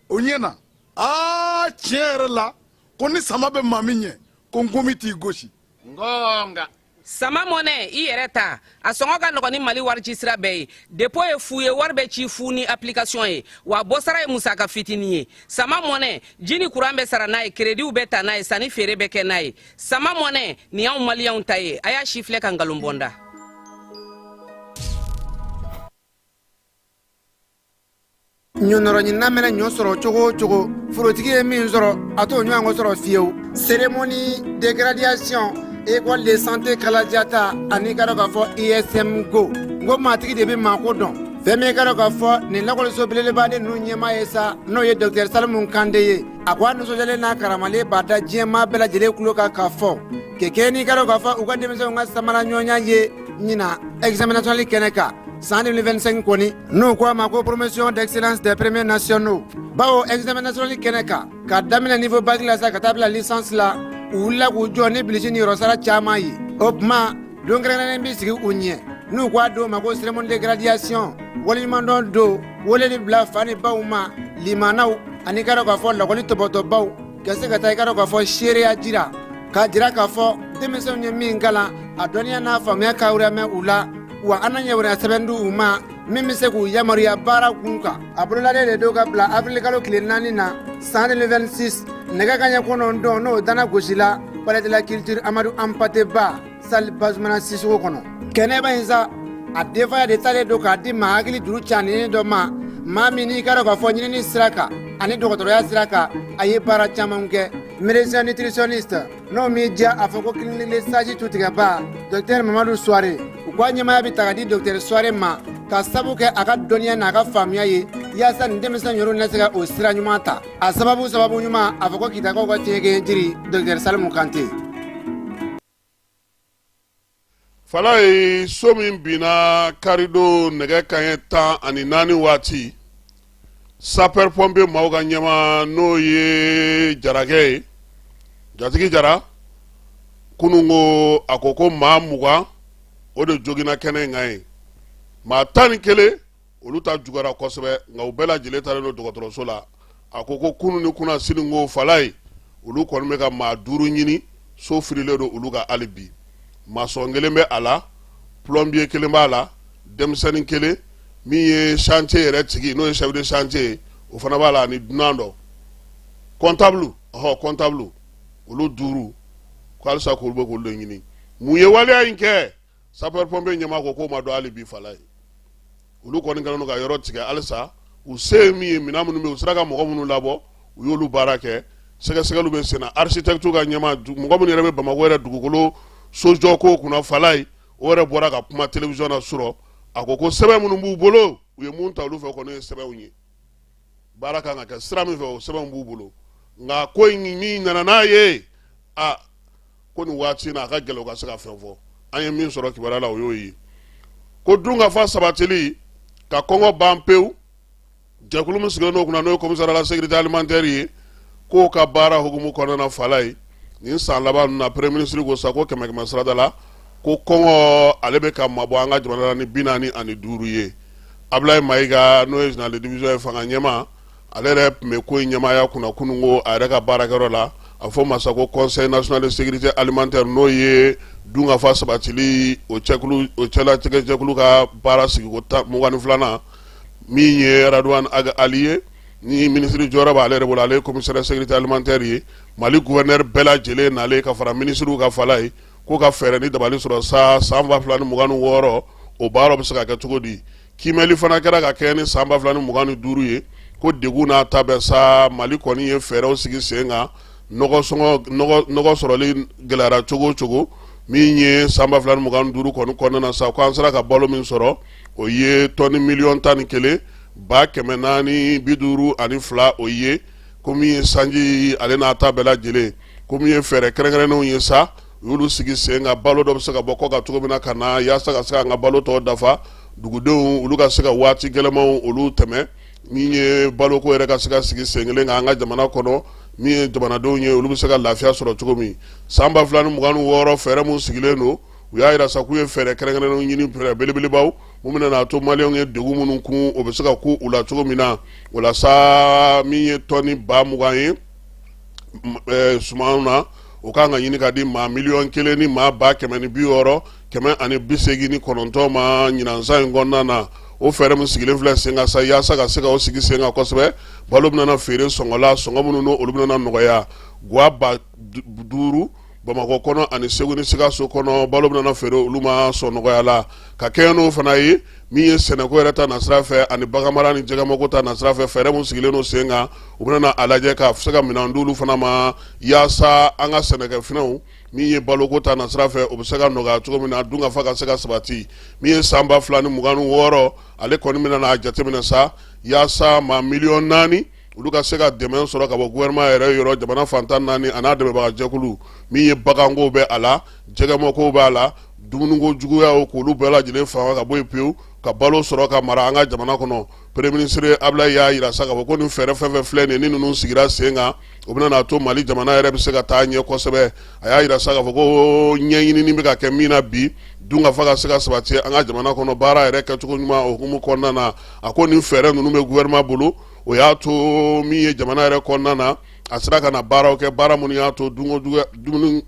o ɲɛna tiɲɛ yɛrɛ la ko ni sama bɛ maa min ɲɛ ko n komi t'i gosi. ngonga sama mɔnɛ i yɛrɛ ta a sɔngɔ ka nɔgɔn ni Mali wari ci sira bɛɛ ye dépôt ye fu ye wari bɛ ci fu ni application ye wa bɔsara ye musaka fitinin ye sama mɔnɛ ji ni courant bɛ sara n'a ye créditw bɛ ta n'a ye sanni feere bɛ kɛ n'a ye sama mɔnɛ nin y'anw maliyɛnw ta ye a y'a si filɛ ka nkalon bɔnda. ɲɔnɔrɔɲi namɛnɛ ɲɔ sɔrɔ cogo o cogo forotigi ye min sɔrɔ a t'o ɲɔgɔn sɔrɔ fiyewu cérémonie dégradation école de santé kalajata ani ka dɔ k'a fɔ ISM go n ko maatigi de bɛ maako dɔn fɛn min ka dɔ k'a fɔ nin lakɔliso belebeleba de ninnu ɲɛmaa ye sa n'o ye docteur Salimu Kande ye a ko a nisɔndiyalen n'a karamalen b'a da diɲɛmaa bɛɛ lajɛlen tulo kan k'a fɔ kɛkɛ n'i ka dɔ k'a fɔ u ka denmisɛnw ka samara ɲɔgɔnya ye ɲina examen national kɛnɛ kan san 2025 kɔni n'u ko a ma ko promotion d'excellence des premiers nationaux bawo examen national kɛnɛ kan ka daminɛ niveau bac la sa ka taa bila licence la u wulila k'u jɔ ni bilisi ni yɔrɔsara caman ye o tuma don kɛrɛnkɛrɛnnen bi sigi u ɲɛ n'u k'a don ma ko cérémonie de graduation waleɲumandɔn don weleli bila fa ni baw ma limanaw ani ka dɔn k'a fɔ lakɔli tɔbɔtɔbaw ka se ka taa i ka dɔn k'a fɔ seereya jira k'a jira k'a fɔ denmisɛnw ye min kalan a dɔnniya n'a faamuya ka wɛrɛmɛ u la wa an na ɲɛwɛrɛ sɛbɛn di u ma min bɛ se k'u yamaruya baara kun kan a bololalen de don ka bila avril kalo tile 4 na san 2026 nɛgɛ kaɲɛ 9 n'o dana gosila palais de la culture Amadou Hampâté Bâ salle Bazumana Sissoco kɔnɔ kɛnɛba in sa a denfaya de talen don k'a di maa hakili juru caninen dɔ ma maa min n'i ka dɔn k'a fɔ ɲinini sira kan ani dɔgɔtɔrɔya sira kan a ye baara caman kɛ médecin nutritionniste n'o m'i diya a fɔ ko clinique sage tutigɛba docteur Mamadu Suware u k'a ɲɛmaya bɛ ta ka di docteur Suware ma ka sabu kɛ a ka dɔnniya n'a ka faamuya ye yaasa nin denmisɛn yɔrɔ na se ka o sira ɲuman ta a sababu ɲuman a fɔ ko kitakaw ka tiɲɛkɛ jiri docteur Salimu Kante. Fala ye so min binna karido nɛgɛ kanɲɛ 14 waati sapeur pompier maaw ka ɲɛma n'o ye jarakɛ ye jatigi jara kunungo a ko maa 20 o de jogina kɛnɛ in kan ye maa 11 olu ta jugara kosɛbɛ nka u bɛɛ lajɛlen talen don dɔgɔtɔrɔso la a ko kunu ni kuna sini ko fala ye olu kɔni bɛ ka maa 5 ɲini so firilen don olu ka hali bi maçon kelen bɛ a la plombier kelen b'a la denmisɛnnin kelen min ye chantier yɛrɛ tigi n'o ye chef de chantier o fana b'a la ani dunan dɔ comptable olu 5 ko halisa k'olu bɛ k'olu de ɲini mun ye waleya in kɛ sapeur pompier ɲɛma ko k'o ma dɔn hali bi fala ye olu kɔni kɛlen don ka yɔrɔ tigɛ halisa u se ye min ye minɛn minnu bɛ u sera ka mɔgɔ minnu labɔ u y'olu baara kɛ sɛgɛsɛgɛliw bɛ sen na architecte ka ɲɛma mɔgɔ minnu yɛrɛ bɛ Bamako yɛrɛ dugukolo sojɔ ko kunna fala ye o yɛrɛ bɔra ka kuma télévision na sɔrɔ a ko sɛbɛn minnu b'u bolo u ye mun ta olu fɛ kɔni ye sɛbɛnw ye baara kan ka kɛ sira min fɛ o sɛbɛnw b'u bolo nka ko in min nana n'a ye ko nin waati na a ka gɛlɛn u ka se ka fɛn fɔ an ye min sɔrɔ kibaruya la o y'o ye ko dunkafa sabatili ka kɔngɔ ban pewu jɛkulu min sigilen n'o kunna n'o ye commissariat la sécurité alimentaire ye k'o ka baara hukumu kɔnɔna fala ye nin san laban na premier ministre ko sa ko 100 sarada la ko kɔngɔ ale bɛ ka mabɔ an ka jamana la ni 45 ye Ablaye Mayiga n'o ye général de division ye fanga ɲɛma ale yɛrɛ tun bɛ ko in ɲɛmaya kunna kunungo a yɛrɛ ka baarakɛyɔrɔ la a fɔ ma sa ko conseil national de sécurité alimentaire n'o ye dunkafa sabatili o cɛlatigɛ jɛkulu ka baara sigi ko 22 min ye Radwan Aga Ali ye ni ministre jɔyɔrɔ b'ale yɛrɛ bolo ale ye commissaire sécurité alimentaire ye Mali gouverneur bɛɛ lajɛlen nalen ka fara ministre ka fala ye ko ka fɛɛrɛ ni dabali sɔrɔ sa san 2026 o baaraw bɛ se ka kɛ cogo di kimɛli fana kɛra ka kɛ ni san 2025 ye ko degun n'a ta bɛɛ sa Mali kɔni ye fɛɛrɛw sigi sen kan nɔgɔ sɔrɔli gɛlɛyara cogo cogo min ye san 2025 kɔni kɔnɔna na sa ko an sera ka balo min sɔrɔ o ye tɔni 11,1 452 o ye ko min ye sanji ale n'a ta bɛɛ lajɛlen ko min ye fɛɛrɛ kɛrɛnkɛrɛnnenw ye sa u y'olu sigi sen kan balo dɔ bɛ se ka bɔ kɔ kan cogo min na ka na yaasa ka se ka an ka balo tɔ dafa dugudenw olu ka se ka waati gɛlɛmanw olu tɛmɛ min ye baloko yɛrɛ ka se ka sigi sen kelen kan an ka jamana kɔnɔ min ye jamanadenw ye olu bɛ se ka lafiya sɔrɔ cogo min san 2026 fɛɛrɛ mun sigilen don u y'a yira sa k'u ye fɛɛrɛ kɛrɛnkɛrɛnnenw ɲini fɛɛrɛ belebelebaw mun bɛna n'a to maliyɛnw ye degun minnu kun o bɛ se ka ku u la cogo min na o la sa min ye tɔni 20,000 ye sumanw na o kan ka ɲini ka di maa 1,000,000 ni maa 160,000 189 ma ɲinansan in kɔnɔna na o fɛɛrɛ min sigilen filɛ sen kan sa yaasa ka se ka o sigi sen kan kosɛbɛ balo bɛna feere sɔngɔ la sɔngɔ minnu n'o olu bɛna nɔgɔya guwa 5,000 Bamakɔ kɔnɔ ani Segu ni Sikaso kɔnɔ balo bɛna feere olu ma sɔn nɔgɔya la ka kɛ n'o fana ye min ye sɛnɛko yɛrɛ ta nasira fɛ ani baganmara ni jɛgɛmako ta nasira fɛ fɛɛrɛ mun sigilen n'o sen kan u bɛna a lajɛ ka se ka minɛn d'olu fana ma yaasa an ka sɛnɛkɛfɛnw min ye baloko ta nasira fɛ o bɛ se ka nɔgɔya cogo min na dunkafa ka se ka sabati min ye san 2026 ale kɔni bɛna n'a jateminɛ sa yaasa maa 4,000,000 olu ka se ka dɛmɛ sɔrɔ ka bɔ gouvernement yɛrɛ yɔrɔ jamana fantan 4 a n'a dɛmɛbaga jɛkulu min ye baganko bɛ a la jɛgɛmako b'a la dumuniko juguya o k'olu bɛɛ lajɛlen fanga ka bɔ yen pewu ka balo sɔrɔ ka mara an ka jamana kɔnɔ premier ministre Ablaye y'a yira sa k'a fɔ ko nin fɛɛrɛ fɛn fɛn filɛ nin ye ni ninnu sigira sen kan o bɛna n'a to Mali jamana yɛrɛ bɛ se ka taa ɲɛ kosɛbɛ a y'a yira sa k'a fɔ ko ɲɛɲinini bɛ ka kɛ min na bi dunkafa ka se ka sabati an ka jamana kɔnɔ baara yɛrɛ kɛcogo ɲuman o hukumu kɔnɔna na a ko nin fɛɛrɛ ninnu bɛ gouvernement bolo o y'a to min ye jamana yɛrɛ kɔnɔna na a sera ka na baaraw kɛ baara minnu y'a to dumuni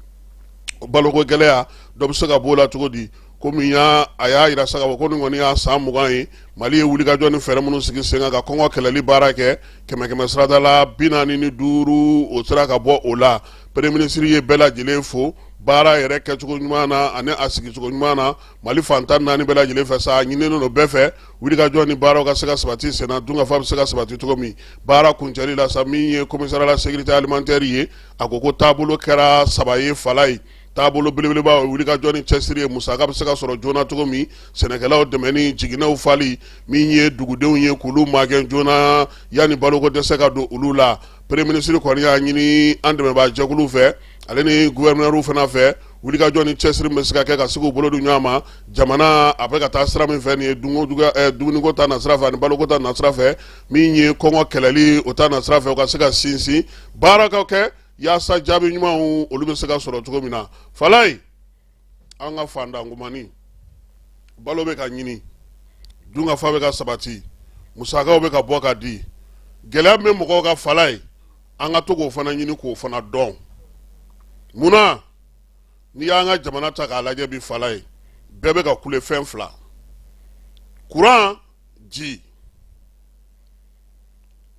baloko gɛlɛya dɔ bɛ se ka b'o la cogo di komi a y'a yira sa k'a fɔ ko nin kɔni y'a san 20 ye Mali ye wulikajɔ ni fɛɛrɛ minnu sigi sen kan ka kɔngɔ kɛlɛli baara kɛ 100 sarada la 45 o sera ka bɔ o la premier ministre ye bɛɛ lajɛlen fo baara yɛrɛ kɛcogo ɲuman na ani a sigicogo ɲuman na Mali fantan 4 bɛɛ lajɛlen fɛ sa a ɲininen don bɛɛ fɛ wulikajɔ ni baaraw ka se ka sabati sen na dunkafa bɛ se ka sabati cogo min baara kuncɛli la sa min ye commissariat la sécurité alimentaire ye a ko ko taabolo kɛra 3 ye fala ye taabolo belebeleba o wulikajɔ ni cɛsiri ye musaka bɛ se ka sɔrɔ joona cogo min sɛnɛkɛlaw dɛmɛ ni jiginɛw fali min ye dugudenw ye k'olu magɛn joona yanni baloko dɛsɛ ka don olu la premier ministre kɔni y'a ɲini an dɛmɛbaa jɛkuluw fɛ ale ni gouverneur fana fɛ wulikajɔ ni cɛsiri bɛ se ka kɛ ka se k'u bolo di ɲɔgɔn ma jamana a bɛ ka taa sira min fɛ nin ye dumuniko ta nasira fɛ ani baloko ta nasira fɛ min ye kɔngɔ kɛlɛli o ta nasira fɛ o ka se ka sinsin baara ka kɛ yaasa jaabi ɲumanw olu bɛ se ka sɔrɔ cogo min na Falaye an ka fandangomani balo bɛ ka ɲini dunkafa bɛ ka sabati musakaw bɛ ka bɔ ka di gɛlɛya min bɛ mɔgɔw ka Falaye an ka to k'o fana ɲini k'o fana dɔn munna n'i y'an ka jamana ta k'a lajɛ bi Falaye bɛɛ bɛ ka kule fɛn 2 courant ji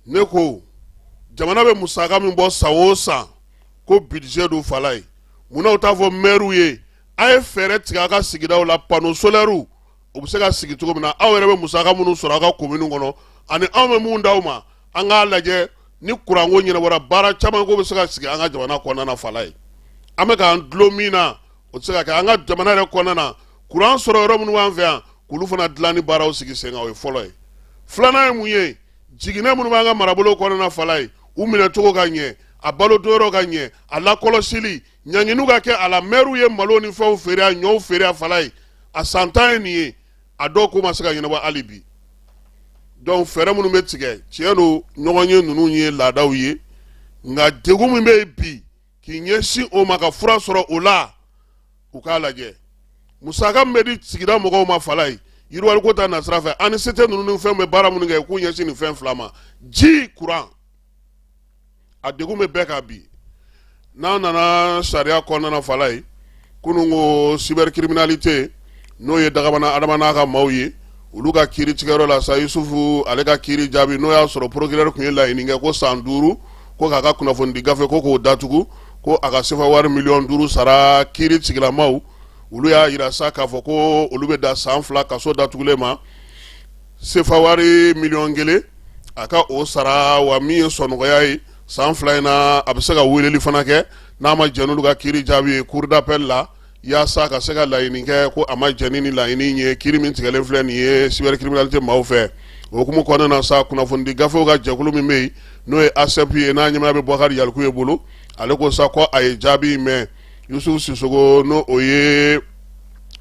ne ko jamana bɛ musaka min bɔ san o san ko budget do Falaye munna u t'a fɔ maire ye a ye fɛɛrɛ tigɛ a ka sigidaw la panneau solaire u bɛ se ka sigi cogo min na aw yɛrɛ bɛ musaka minnu sɔrɔ a ka commune kɔnɔ ani anw bɛ mun d'aw ma an k'a lajɛ ni courant ko ɲɛnabɔra baara caman ko bɛ se ka sigi an ka jamana kɔnɔna na Falaye an bɛ k'an dulon min na o tɛ se ka kɛ an ka jamana yɛrɛ kɔnɔna na courant sɔrɔ yɔrɔ minnu b'an fɛ yan k'olu fana dilan ni baaraw sigi sen kan o ye fɔlɔ ye filanan ye mun ye jiginɛ minnu b'an ka marabolo kɔnɔna na Falaye u minɛcogo ka ɲɛ a balo dɔyɔrɔ ka ɲɛ a lakɔlɔsili ɲanginiw ka kɛ a la maire ye malo ni fɛnw feere a ɲɔw feere a Falaye a san 10 ye nin ye a dɔw ko ma se ka ɲɛnabɔ hali bi donc fɛɛrɛ minnu bɛ tigɛ tiɲɛ don ɲɔgɔn ye ninnu ye laadaw ye nka degun min bɛ yen bi k'i ɲɛsin o ma ka fura sɔrɔ o la u k'a lajɛ musaka min bɛ di sigida mɔgɔw ma Falaye yiriwaliko ta nasira fɛ ani sete ninnu ni fɛn bɛ baara minnu kɛ k'u ɲɛsin nin fɛn 2 ma ji courant a degun bɛ bɛɛ kan bi n'an nana sariya kɔnɔna na Falaye kunun ko cybercriminalité n'o ye dagabana adama n'a ka maaw ye olu ka kiiri tigɛyɔrɔ la sa Yusufu ale ka kiiri jaabi n'o y'a sɔrɔ procureur tun ye laɲini kɛ ko san 5 ko k'a ka kunnafoni di gafe ko k'o datugu ko a ka sefa wari 500,000 sara kiiri tigilamaw olu y'a yira sa k'a fɔ ko olu bɛ da san 2 kaso datugulen ma sefa wari 1,000,000 a ka o sara wa min ye sɔnɔgɔya ye san 2 in na a bɛ se ka weleli fana kɛ n'a ma jɛn n'olu ka kiiri jaabi ye cour d'appel la yaasa ka se ka laɲini kɛ ko a ma jɛn ni laɲini ye kiiri min tigɛlen filɛ nin ye cybercriminalité maaw fɛ o hukumu kɔnɔna na sa kunnafoni di gafew ka jɛkulu min bɛ yen n'o ye ASEP ye n'a ɲɛmaa bɛ Bubakari Yalikuye bolo ale ko sa ko a ye jaabi mɛn Yusufu Sisogo n'o o ye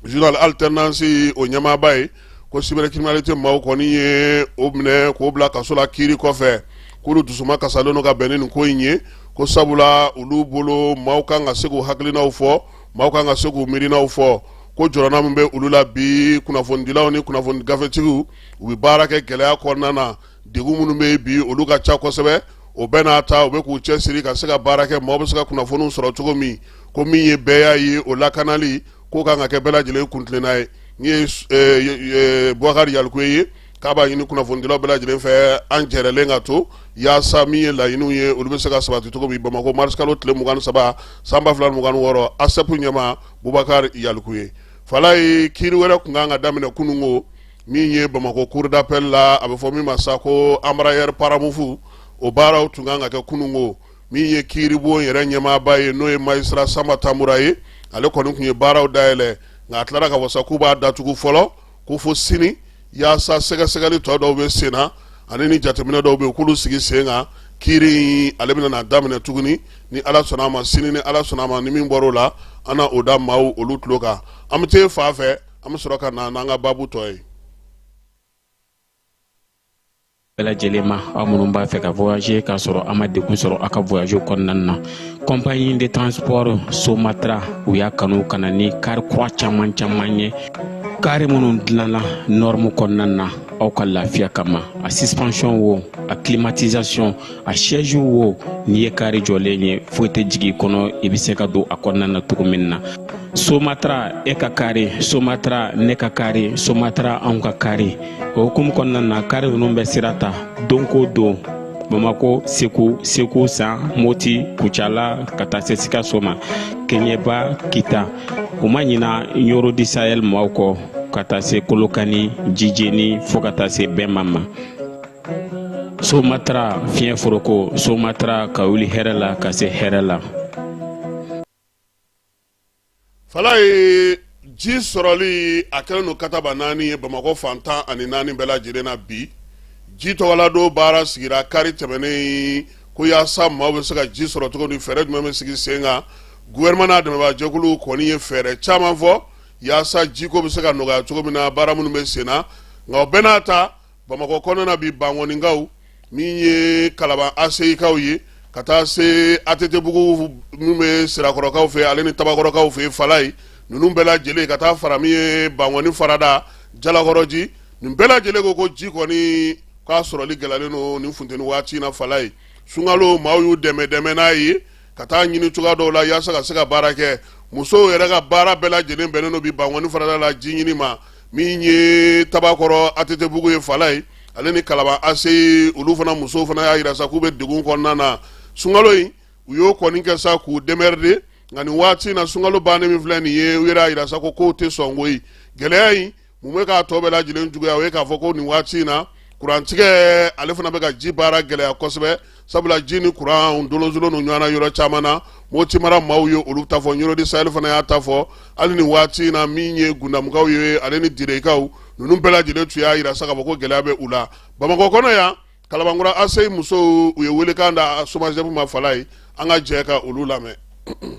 journal alternance o ɲɛmaaba ye ko cybercriminalité maaw kɔni ye o minɛ k'o bila kaso la kiiri kɔfɛ k'olu dusuma kasalen don ka bɛn ni nin ko in ye ko sabula olu bolo maaw kan ka se k'u hakilinaw fɔ maaw kan ka se k'u miirinaw fɔ ko jɔrɔna min bɛ olu la bi kunnafonidilaw ni kunnafoni gafetigiw u bɛ baara kɛ gɛlɛya kɔnɔna na degun minnu bɛ bi olu ka ca kosɛbɛ o bɛɛ n'a ta u bɛ k'u cɛsiri ka se ka baara kɛ maaw bɛ se ka kunnafoniw sɔrɔ cogo min ko min ye bɛɛ y'a ye o lakanali k'o kan ka kɛ bɛɛ lajɛlen kuntilenna ye min ye Bubakari Yalikuye ye k'a b'a ɲini kunnafonidilaw bɛɛ lajɛlen fɛ an jɛrɛlen ka to yaasa min ye laɲiniw ye olu bɛ se ka sabati cogo min Bamako mars kalo tile 23 san 2026 ASEP ɲɛmaa Bubakari Yalikuye Falaye kiiri wɛrɛ tun kan ka daminɛ kunungo min ye Bamako cour d'appel la a bɛ fɔ min ma sa ko embrayeur paramufu o baaraw tun kan ka kɛ kunungo min ye kiiri bon yɛrɛ ɲɛmaaba ye n'o ye magistrat Samba Tamura ye ale kɔni tun ye baaraw dayɛlɛ nka a tilara ka fɔ sa k'u b'a datugu fɔlɔ ko fo sini yaasa sɛgɛsɛgɛli tɔ dɔw bɛ sen na ani ni jateminɛ dɔw bɛ yen k'olu sigi sen kan kiiri ale bɛna na daminɛ tuguni ni Ala sɔnna a ma sini ni Ala sɔnna a ma ni min bɔr'o la an na o da maaw olu tulo kan an bɛ taa fan fɛ an bɛ sɔrɔ ka na n'an ka baabu tɔ ye. bela jelema amunun b'a fɛ ka voyager k'a sɔrɔ a ma degun sɔrɔ a ka voyage kɔnɔna na. Compagnie de transport Somatra u y'a kanu kana ni kari kura caman ye kari minnu dilanna norme kɔnɔna na aw ka lafiya kama. A suspension wo, a climatisation, a siège wo, n'i ye kari jɔlen ye foyi tɛ jigin kɔnɔ i bɛ se ka don a kɔnɔna na cogo min na. Somatra e ka kari, Somatra ne ka kari, Somatra anw ka kari. O hukumu kɔnɔna na kari ninnu bɛ sira ta don ko don Bamako, Segu, San, Moti, Kucala, ka taa se Sikaso ma, Keɲeba, Kita. O ma ɲina Yoro di Sahel maaw kɔ ka taa se Kolokani, Jijeni fo ka taa se Bɛnma ma. Somatra fiɲɛ foroko, Somatra ka wuli hɛrɛ la ka se hɛrɛ la. Fala ye ji sɔrɔli a kɛlen no kataba 4 ye Bamakɔ fantan ani 4 bɛɛ lajɛlen na bi. Ji tɔgɔladon baara sigira kari tɛmɛnen ko yaasa maaw bɛ se ka ji sɔrɔ cogo ni fɛɛrɛ jumɛn bɛ sigi sen kan. Gouvernement n'a dɛmɛbaga jɛkulu kɔni ye fɛɛrɛ caman fɔ yaasa jiko bɛ se ka nɔgɔya cogo min na baara minnu bɛ sen na. Nka o bɛɛ n'a ta Bamakɔ kɔnɔna bi Bankɔninkaw min ye Kalaban ACI-kaw ye ka taa se ATT-bugu min bɛ Sirakɔrɔkaw fɛ ale ni Tabakɔrɔkaw fɛ Fala ye ninnu bɛɛ lajɛlen ka taa fara min ye Bankɔni farada Jalakɔrɔji nin bɛɛ lajɛlen ko ji kɔni k'a sɔrɔli gɛlɛyalen no nin funteni waati na Fala ye. Sunkalo maaw y'u dɛmɛ n'a ye ka taa ɲini cogoya dɔw la yaasa ka se ka baara kɛ. Musow yɛrɛ ka baara bɛɛ lajɛlen bɛnnen no bi Bankɔni farada la ji ɲini ma min ye Tabakɔrɔ ATT-bugu ye Fala ye ale ni Kalaban ACI olu fana musow fana y'a yira sa k'u bɛ degun kɔnɔna na. Sunkalo in u y'o kɔni kɛ sa k'u démerder nka nin waati na sunkalo bannen min filɛ nin ye u yɛrɛ y'a yira sa ko k'o tɛ sɔn koyi. Gɛlɛya in mun bɛ k'a tɔ bɛɛ lajɛlen juguya o ye k'a fɔ ko nin waati na kurantigɛ ale fana bɛ ka ji baara gɛlɛya kosɛbɛ sabula ji ni kuran dolonzolo ni ɲɔgɔnna yɔrɔ caman na Moti mara maaw ye olu ta fɔ Yoro di Sahel fana y'a ta fɔ hali nin waati na min ye Gundamukaw ye ale ni Direkaw ninnu bɛɛ lajɛlen tun y'a yira sa k'a fɔ ko gɛlɛya bɛ u la. Bamakɔ kɔnɔ yan Kalabankura ACI musow u ye welekan da SOMAGEP ma Fala ye an ka jɛ ka olu lamɛn.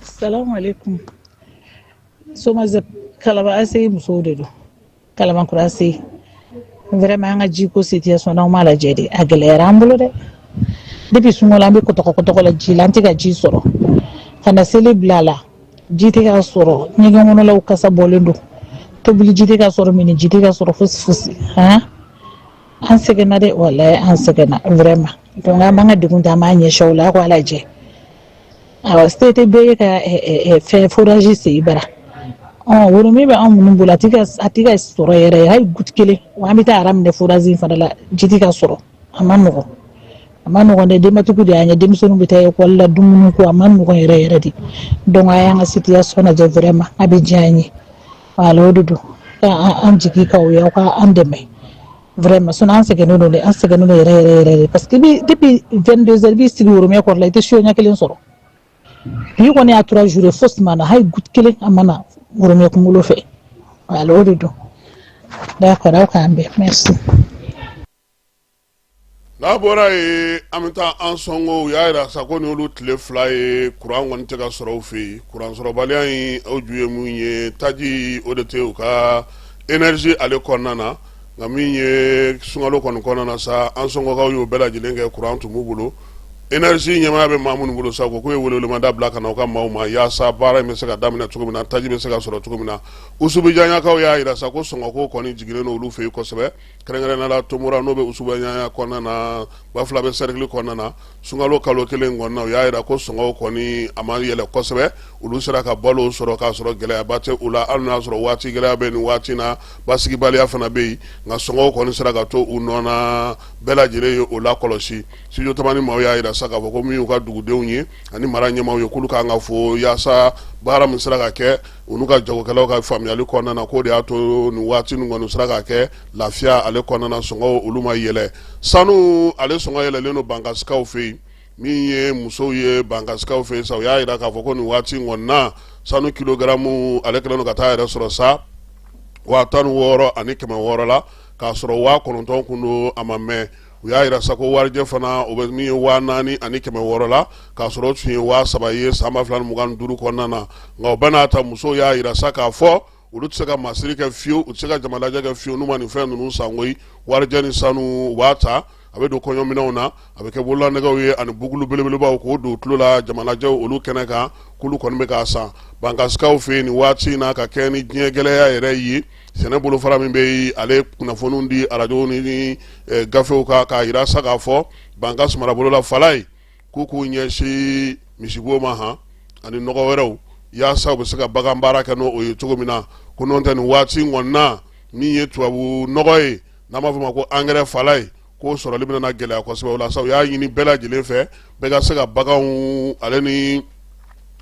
Salamu alaikum. SOMAGEP Kalaban ACI musow de don. Kalabankura ACI. Vraiment an ka jiko situation n'aw m'a lajɛ de a gɛlɛyara an bolo dɛ. Depuis sunkalo an bɛ kɔtɔkɔ la ji la an tɛ ka ji sɔrɔ. Ka na seli bila la ji tɛ ka sɔrɔ ɲɛgɛn kɔnɔlaw kasa bɔlen don. Tobili ji tɛ ka sɔrɔ mini ji tɛ ka sɔrɔ fosi. An sɛgɛnna dɛ walahi an sɛgɛnna vraiment. Donc an b'an ka degun ta an b'a ɲɛsin aw la aw k'a lajɛ. Awɔ state bɛɛ ye ka fɛn forage sen i bara. Woro min bɛ anw minnu bolo a tɛ ka sɔrɔ yɛrɛ hali goutte kelen wa an bɛ taa ara minɛ forage in fana la ji tɛ ka sɔrɔ a ma nɔgɔn dɛ denbatigiw de y'an ye denmisɛnninw bɛ taa école la dumuni ko a ma nɔgɔn yɛrɛ de donc a y'an ka situation lajɛ vraiment a bɛ diya an ye voilà o de don an jigi k'aw ye aw ka an dɛmɛ vraiment sinon an sɛgɛnnen don yɛrɛ de parce que depuis 22h i b'i sigi woromɛ kɔrɔ la i tɛ so ɲɛ kelen sɔrɔ bi kɔni y'a 3 jours fosi ma na hali goutte kelen a ma na woromɛ kunkolo fɛ voilà o de don d'accord aw k'an bɛn merci. N'a bɔra ye an bɛ taa an sɔngo u y'a yira sa ko ni olu tile 2 ye kuran kɔni tɛ ka sɔrɔ u fɛ yen kuran sɔrɔbaliya in o ju ye mun ye taji o de tɛ u ka énergie ale kɔnɔna na nka min ye sunkalo kɔni kɔnɔna na sa an sɔngokaw y'o bɛɛ lajɛlen kɛ kuran tun b'u bolo énergie ɲɛmaya bɛ maa minnu bolo sa ko k'u ye welewelemada bila ka na u ka maaw ma yaasa baara in bɛ se ka daminɛ cogo min na taji bɛ se ka sɔrɔ cogo min na Usubijanɲakaw y'a yira sa ko sɔngɔko kɔni jiginnen n'olu fɛ yen kosɛbɛ kɛrɛnkɛrɛnnenya la Tomora n'o bɛ Usubijanɲa kɔnɔna na Bafula bɛ cercle kɔnɔna na sunkalo kalo kelen kɔnɔna u y'a yira ko sɔngɔw kɔni a ma yɛlɛ kosɛbɛ olu sera ka balo sɔrɔ k'a sɔrɔ gɛlɛyaba tɛ u la hali n'a sɔrɔ waati gɛlɛya bɛ nin waati na basigibaliya fana bɛ yen nka sɔngɔw kɔni sera ka to u nɔ na bɛɛ lajɛlen ye o la kɔlɔsi studio tamani maaw y'a yira sa k'a fɔ ko min y'u ka dugudenw ye ani mara ɲɛmaaw ye k'olu kan ka fo yaasa baara min sera ka kɛ u n'u ka jagokɛlaw ka faamuyali kɔnɔna na k'o de y'a to nin waati nin kɔni sera ka kɛ lafiya ale kɔnɔna na sɔngɔw olu ma yɛlɛ sanu ale sɔngɔ yɛlɛlen don Bankasikaw fɛ yen min ye musow ye Bankasikaw fɛ yen sa u y'a yira k'a fɔ ko nin waati in kɔni na sanu kilogaramu ale kɛlen don ka taa yɛrɛ sɔrɔ sa 16,000 ani 600 la k'a sɔrɔ 9,000 kun don a ma mɛn u y'a yira sa ko warijɛ fana o bɛ min ye 4,000 ani 600 la k'a sɔrɔ o tun ye 3,000 ye san 2025 kɔnɔna na nka o bɛɛ n'a ta musow y'a yira sa k'a fɔ olu tɛ se ka masiri kɛ fiyewu u tɛ se ka jamalajɛ kɛ fiyewu n'u ma nin fɛn ninnu san koyi warijɛ ni sanu u b'a ta a bɛ don kɔɲɔminɛnw na a bɛ kɛ bololanɛgɛw ye ani bugulu belebelebaw k'o don tulo la jamanajɛw olu kɛnɛ kan k'olu kɔni bɛ k'a san bankasikaw fɛ yen nin waati in na ka kɛ ni diɲɛ gɛlɛya yɛrɛ ye sɛnɛ bolofara min bɛ ale kunnafoniw di arajow ni gafew kan k'a yira sa k'a fɔ bankas marabolola Falaye k'u ɲɛsin misibo ma han ani nɔgɔ wɛrɛw yaasa u bɛ se ka bagan baara kɛ n'o ye cogo min na ko n'o tɛ nin waati in kɔni na min ye tubabu nɔgɔ ye n'an b'a fɔ ma ko engrais Falaye k'o sɔrɔli bɛna gɛlɛya kosɛbɛ o la sa u y'a ɲini bɛɛ lajɛlen fɛ bɛɛ ka se ka baganw ale ni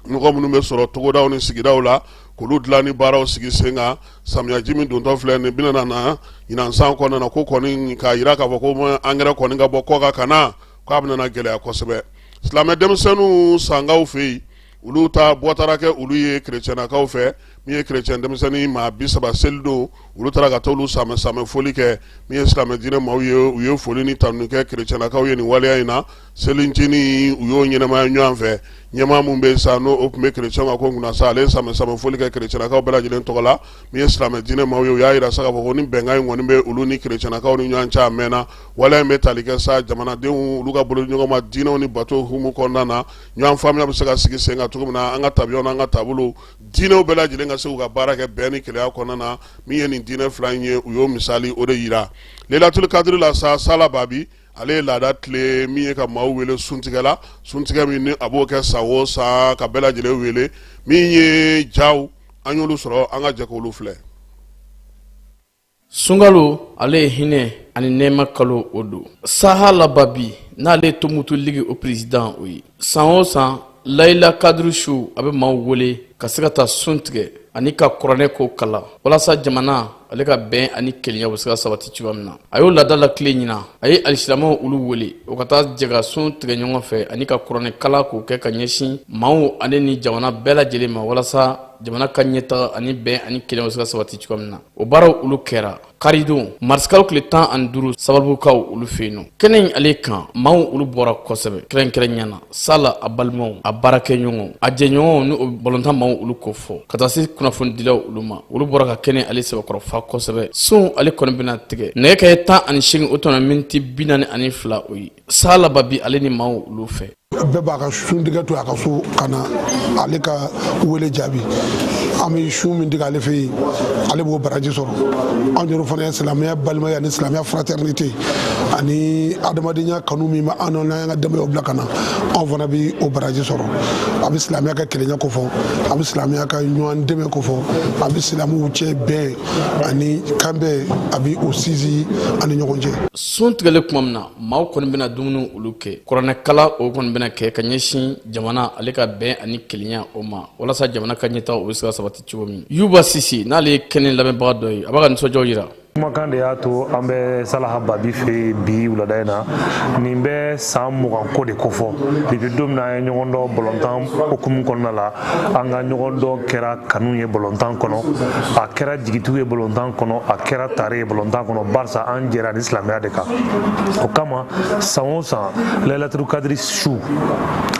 nɔgɔ minnu bɛ sɔrɔ togodaw ni sigidaw la k'olu dilan ni baaraw sigi sen kan samiyaji min dontɔ filɛ nin bɛna na ɲinan san kɔnɔna na ko kɔni k'a yira k'a fɔ ko engrais kɔni ka bɔ kɔ kan na k'a bɛna gɛlɛya kosɛbɛ silamɛ denmisɛnninw sangaw fɛ yen olu ta bɔtara kɛ olu ye kerecɛnnakaw fɛ min ye kerecɛn denmisɛnnin maa 30 seli don olu taara ka taa olu samɛ foli kɛ min ye silamɛ diinɛ maaw ye u ye foli ni tanuni kɛ kerecɛnnakaw ye nin waleya in na selincinin u y'o ɲɛnamaya ɲɔgɔn fɛ ɲɛmaa mun bɛ sa n'o tun bɛ kerecɛnw ka ko kunna sa ale ye samɛ foli kɛ kerecɛnnakaw bɛɛ lajɛlen tɔgɔ la min ye silamɛ diinɛ maaw ye u y'a yira sa k'a fɔ ko ni bɛnkan in kɔni bɛ olu ni kerecɛnnakaw ni ɲɔgɔn cɛ a mɛnna waleya in bɛ tali kɛ sa jamanadenw olu ka bolo ɲɔgɔn ma diinɛw ni bato humu kɔnɔna na ɲɔgɔn faamuya bɛ se ka sigi sen kan cogo min na an ka tabiyaw n'an ka taabolo diinɛw bɛɛ lajɛlen ka se k'u ka baara kɛ bɛn ni keleya kɔnɔna na min ye nin diinɛ fila in ye u y'o misali o de yira Lailatul Kadiri la sa Sala Babi ale ye laada tile min ye ka maaw wele suntigɛ la suntigɛ min ni a b'o kɛ san o san ka bɛɛ lajɛlen wele min ye jaw an y'olu sɔrɔ an ka jɛ k'olu filɛ Sunkalo ale ye hinɛ ani nɛɛma kalo o don Sahala Babi n'ale Tomutu Ligi o président o ye san o san Layla Kadiri su a bɛ maaw wele ka se ka taa sun tigɛ ani ka kuranɛ ko kala walasa jamana ale ka bɛn ani kelenya bɛ se ka sabati cogoya min na a y'o laada la tile ɲina a ye alisilamɛw olu wele o ka taa jɛka sun tigɛ ɲɔgɔn fɛ ani ka kuranɛ kala k'o kɛ ka ɲɛsin maaw ale ni jamana bɛɛ lajɛlen ma walasa jamana ka ɲɛtaga ani bɛn ani kelenya bɛ se ka sabati cogoya min na o baaraw olu kɛra karidon marisikaw tile 15 sababukaw olu fɛ yen nɔ kɛnɛ in ale kan maaw olu bɔra kosɛbɛ kɛrɛnkɛrɛnya na Sala a balimaw a baarakɛɲɔgɔnw a jɛɲɔgɔnw ni o balontan maaw olu ko fɔ ka taa se kunnafonidilaw olu ma olu bɔra ka kɛnɛ ale sɛbɛkɔrɔ fa kosɛbɛ sun ale kɔni bɛna tigɛ nɛgɛ kɛ 18 o tɔnɔ miniti 42 o ye Sahala Babi ale ni maaw olu fɛ bɛɛ b'a ka sun tigɛ to a ka so ka na ale ka wele jaabi an bɛ sun min tigɛ ale fɛ yen ale b'o baraji sɔrɔ anw yɛrɛ fana ye silamɛya balimaya ani silamɛya fraternité ani adamadenya kanu min bɛ an n'an ka denbayaw bila ka na anw fana bɛ o baraji sɔrɔ a bɛ silamɛya ka kelenya ko fɔ a bɛ silamɛya ka ɲɔgɔn dɛmɛ ko fɔ a bɛ silamɛw cɛ bɛn ani kan bɛɛ a bɛ o sinsin ani ɲɔgɔn cɛ. sun tigɛli tuma min na maaw kɔni bɛna dumuni olu kɛ kuranɛkala o kɔni bɛna kɛ ka ɲɛsin jamana ale ka bɛn ani kelenya o ma walasa jamana ka ɲɛtaga o bɛ se ka sabati cogo min Yuba Sisi n'ale ye kɛnɛ lamɛnbaga dɔ ye a b'a ka nisɔndiyaw jira kumakan de y'a to an bɛ Salaha Babi fɛ bi wulada in na nin bɛ san 20 ko de kofɔ depuis don min na an ye ɲɔgɔn dɔn balontan hukumu kɔnɔna la an ka ɲɔgɔn dɔn kɛra kanu ye balontan kɔnɔ a kɛra jigitigiw ye balontan kɔnɔ a kɛra tare ye balontan kɔnɔ barisa an jɛra ni silamɛya de kan o kama san o san Laylatul Kadiri su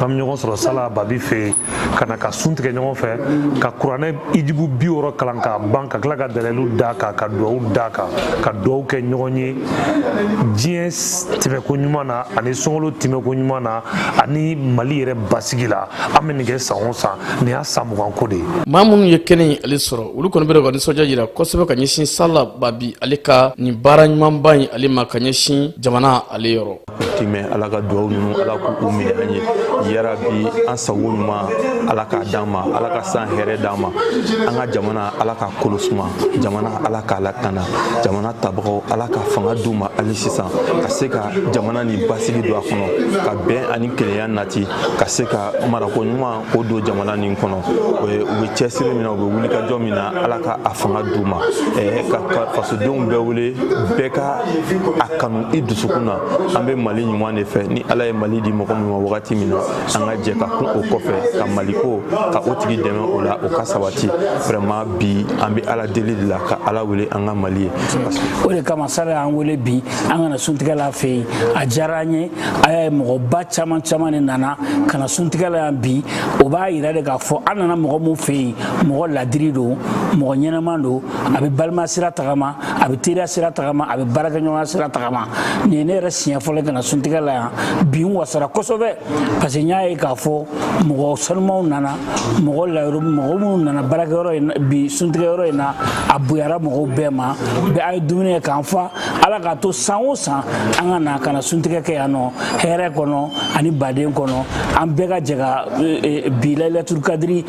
an bɛ ɲɔgɔn sɔrɔ Salaha Babi fɛ ka na ka sun tigɛ ɲɔgɔn fɛ ka kuranɛ ijibu 60 kalan k'a ban ka tila ka dalilu d'a kan ka duwawu d'a kan ka duwawu kɛ ɲɔgɔn ye diɲɛ tɛmɛko ɲuman na ani sunkalo tɛmɛko ɲuman na ani Mali yɛrɛ basigi la an bɛ nin kɛ san o san nin y'a san 20 ko de ye maa minnu ye kɛnɛ in ale sɔrɔ olu kɔni bɛ ka nisɔndiya jira kosɛbɛ ka ɲɛsin Sahala Babi ale ka nin baara ɲumanba in ale ma ka ɲɛsin jamana ale yɔrɔ timɛ ala ka duwawu ninnu ala k'u minɛ an ye yarabi an sago ɲuman ala k'a d'an ma ala ka san hɛrɛ d'an ma an ka jamana ala ka kolo suma jamana ala k'a lakana jamana tabagaw ala ka fanga d'u ma hali sisan ka se ka jamana ni basigi don a kɔnɔ ka bɛn ani kelenya nati ka se ka marako ɲuman k'o don jamana nin kɔnɔ u bɛ cɛsiri min na u bɛ wulikajɔ min na ala ka a fanga d'u ma ka fasodenw bɛɛ wele bɛɛ ka a kanu i dusukun na an bɛ Mali ɲuman de fɛ ni ala ye Mali di mɔgɔ min ma wagati min na an ka jɛ ka kun o kɔfɛ ka Mali ko ka o tigi dɛmɛ o la o ka sabati vraiment bi an bɛ ala deli de la ka ala wele an ka Mali ye o de kama sara an wele bi an kana suntigɛla fɛ yen a diyara an ye a y'a ye mɔgɔba caman caman de nana kana suntigɛla yan bi o b'a yira de k'a fɔ an nana mɔgɔ min fɛ yen mɔgɔ ladiri don mɔgɔ ɲɛnɛman don a bɛ balima sira tagama a bɛ teriya sira tagama a bɛ baarakɛɲɔgɔnya sira tagama nin ye ne yɛrɛ siɲɛ fɔlɔ kana suntigɛla yan bi n wasara kosɛbɛ parce que n y'a ye k'a fɔ mɔgɔ sanumaw nana mɔgɔ minnu nana baarakɛyɔrɔ in bi suntigɛyɔrɔ in na a bonyara mɔgɔw bɛɛ ma bɛɛ a ye dumuni kɛ k'an fa ala k'a to san o san an ka na kana suntigɛ kɛ yan nɔ hɛrɛ kɔnɔ ani baden kɔnɔ an bɛɛ ka jɛ ka bi Laylatul Kadiri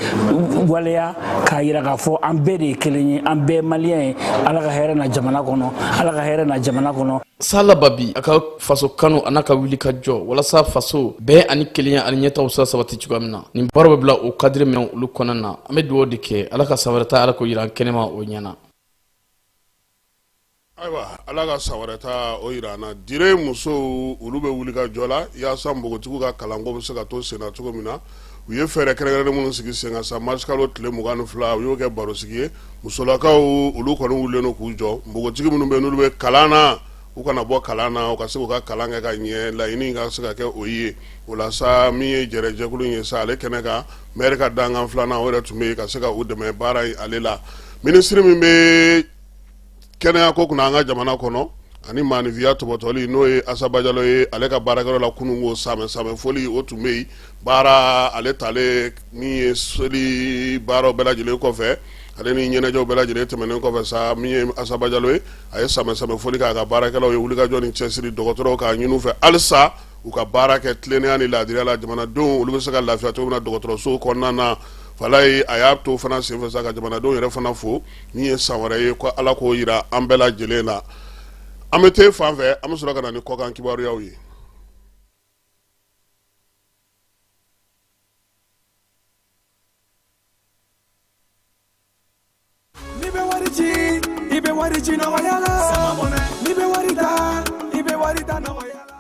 waleya k'a yira k'a fɔ an bɛɛ de ye kelen ye an bɛɛ maliyɛn ye ala ka hɛrɛ na jamana kɔnɔ ala ka hɛrɛ na jamana kɔnɔ. Sala Babi a ka faso kanu a n'a ka wuli ka jɔ walasa faso bɛɛ ani kelenya ani ɲɛtaw sira sabati cogoya min na nin baaraw bɛ bila o kadiri minɛn olu kɔnɔna na an bɛ dugawu de kɛ ala ka san wɛrɛ ta ala k'o yira an kɛnɛma o ɲɛna. Ayiwa ala ka san wɛrɛ ta o yira an na dire musow olu bɛ wuli ka jɔ la yaasa npogotigiw ka kalanko bɛ se ka to sen na cogo min na u ye fɛɛrɛ kɛrɛnkɛrɛnnen minnu sigi sen kan sa marsikalo tile 22 u y'o kɛ barosigi ye musolakaw olu kɔni wulilen don k'u jɔ npogotigi minnu bɛ n'olu bɛ kalan na u kana bɔ kalan na u ka se k'u ka kalan kɛ ka ɲɛ laɲini ka se ka kɛ o ye o la sa min ye jɛrɛjɛkulu in ye sa ale kɛnɛ kan maire ka dankan filanan o yɛrɛ tun bɛ ka se ka u dɛmɛ baara in ale la minisiri min bɛ kɛnɛya ko kunna an ka jamana kɔnɔ ani maanifiya tɔbɔtɔli n'o ye Asaba Jalo ye ale ka baarakɛyɔrɔ la kununko samɛ foli o tun bɛ yen baara ale tale min ye seli baaraw bɛɛ lajɛlen kɔfɛ ale ni ɲɛnajɛw bɛɛ lajɛlen tɛmɛnen kɔfɛ sa min ye Asaba Jalo ye a ye samɛ foli k'a ka baarakɛlaw ye wulikajɔ ni cɛsiri dɔgɔtɔrɔw k'a ɲini u fɛ halisa u ka baara kɛ tilennenya ni laadiriya la jamanadenw olu bɛ se ka lafiya cogo min na dɔgɔtɔrɔsow kɔnɔna na fala ye a y'a to fana senfɛ sa ka jamanadenw yɛrɛ fana fo min ye san wɛrɛ ye ko ala k'o yira an bɛɛ lajɛlen na an bɛ te fan fɛ an bɛ sɔrɔ ka na ni kɔkan kibaruyaw ye.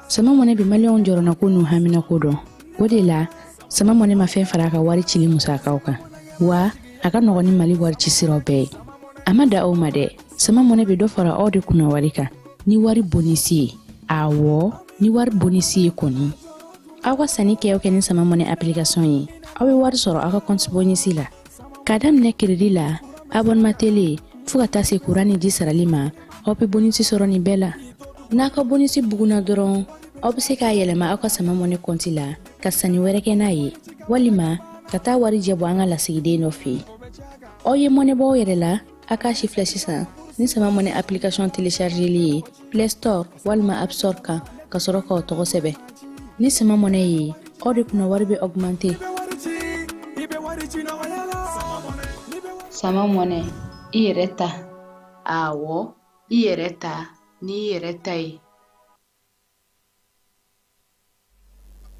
sama mɔnɛ bi maliyɛnw jɔrɔna ko n'u hamina ko dɔn o de la sama mɔnɛ ma fɛn fara a ka wari cili musakaw kan wa a ka nɔgɔn ni mali wari ci siraw bɛɛ ye a ma da aw ma dɛ sama mɔnɛ bi dɔ fara aw de kunna wari kan ni wari bonisi ye awɔ ni wari bonisi ye kɔni aw ka sanni kɛ ni sama mɔnɛ application ye aw bɛ wari sɔrɔ aw ka compte bonisi la k'a daminɛ crédit la abonnement télé fo ka taa se courant ni ji sarali ma aw bɛ bonisi sɔrɔ nin bɛɛ la n'a ka bonisi buguna dɔrɔn aw bɛ se k'a yɛlɛma aw ka sama mɔnɛ compte la ka sanni wɛrɛ kɛ n'a ye walima ka taa wari jɛbɔ an ka lasigiden dɔ fɛ yen aw ye mɔnɛ bɔ aw yɛrɛ la a k'a si filɛ sisan ni sama mɔnɛ application téléchargeli ye Play Store walima App Store kan ka sɔrɔ k'aw tɔgɔ sɛbɛn ni sama mɔnɛ ye aw de kunna wari bɛ augmenter sama mɔnɛ i yɛrɛ ta awɔ i yɛrɛ ta ni i yɛrɛ ta ye.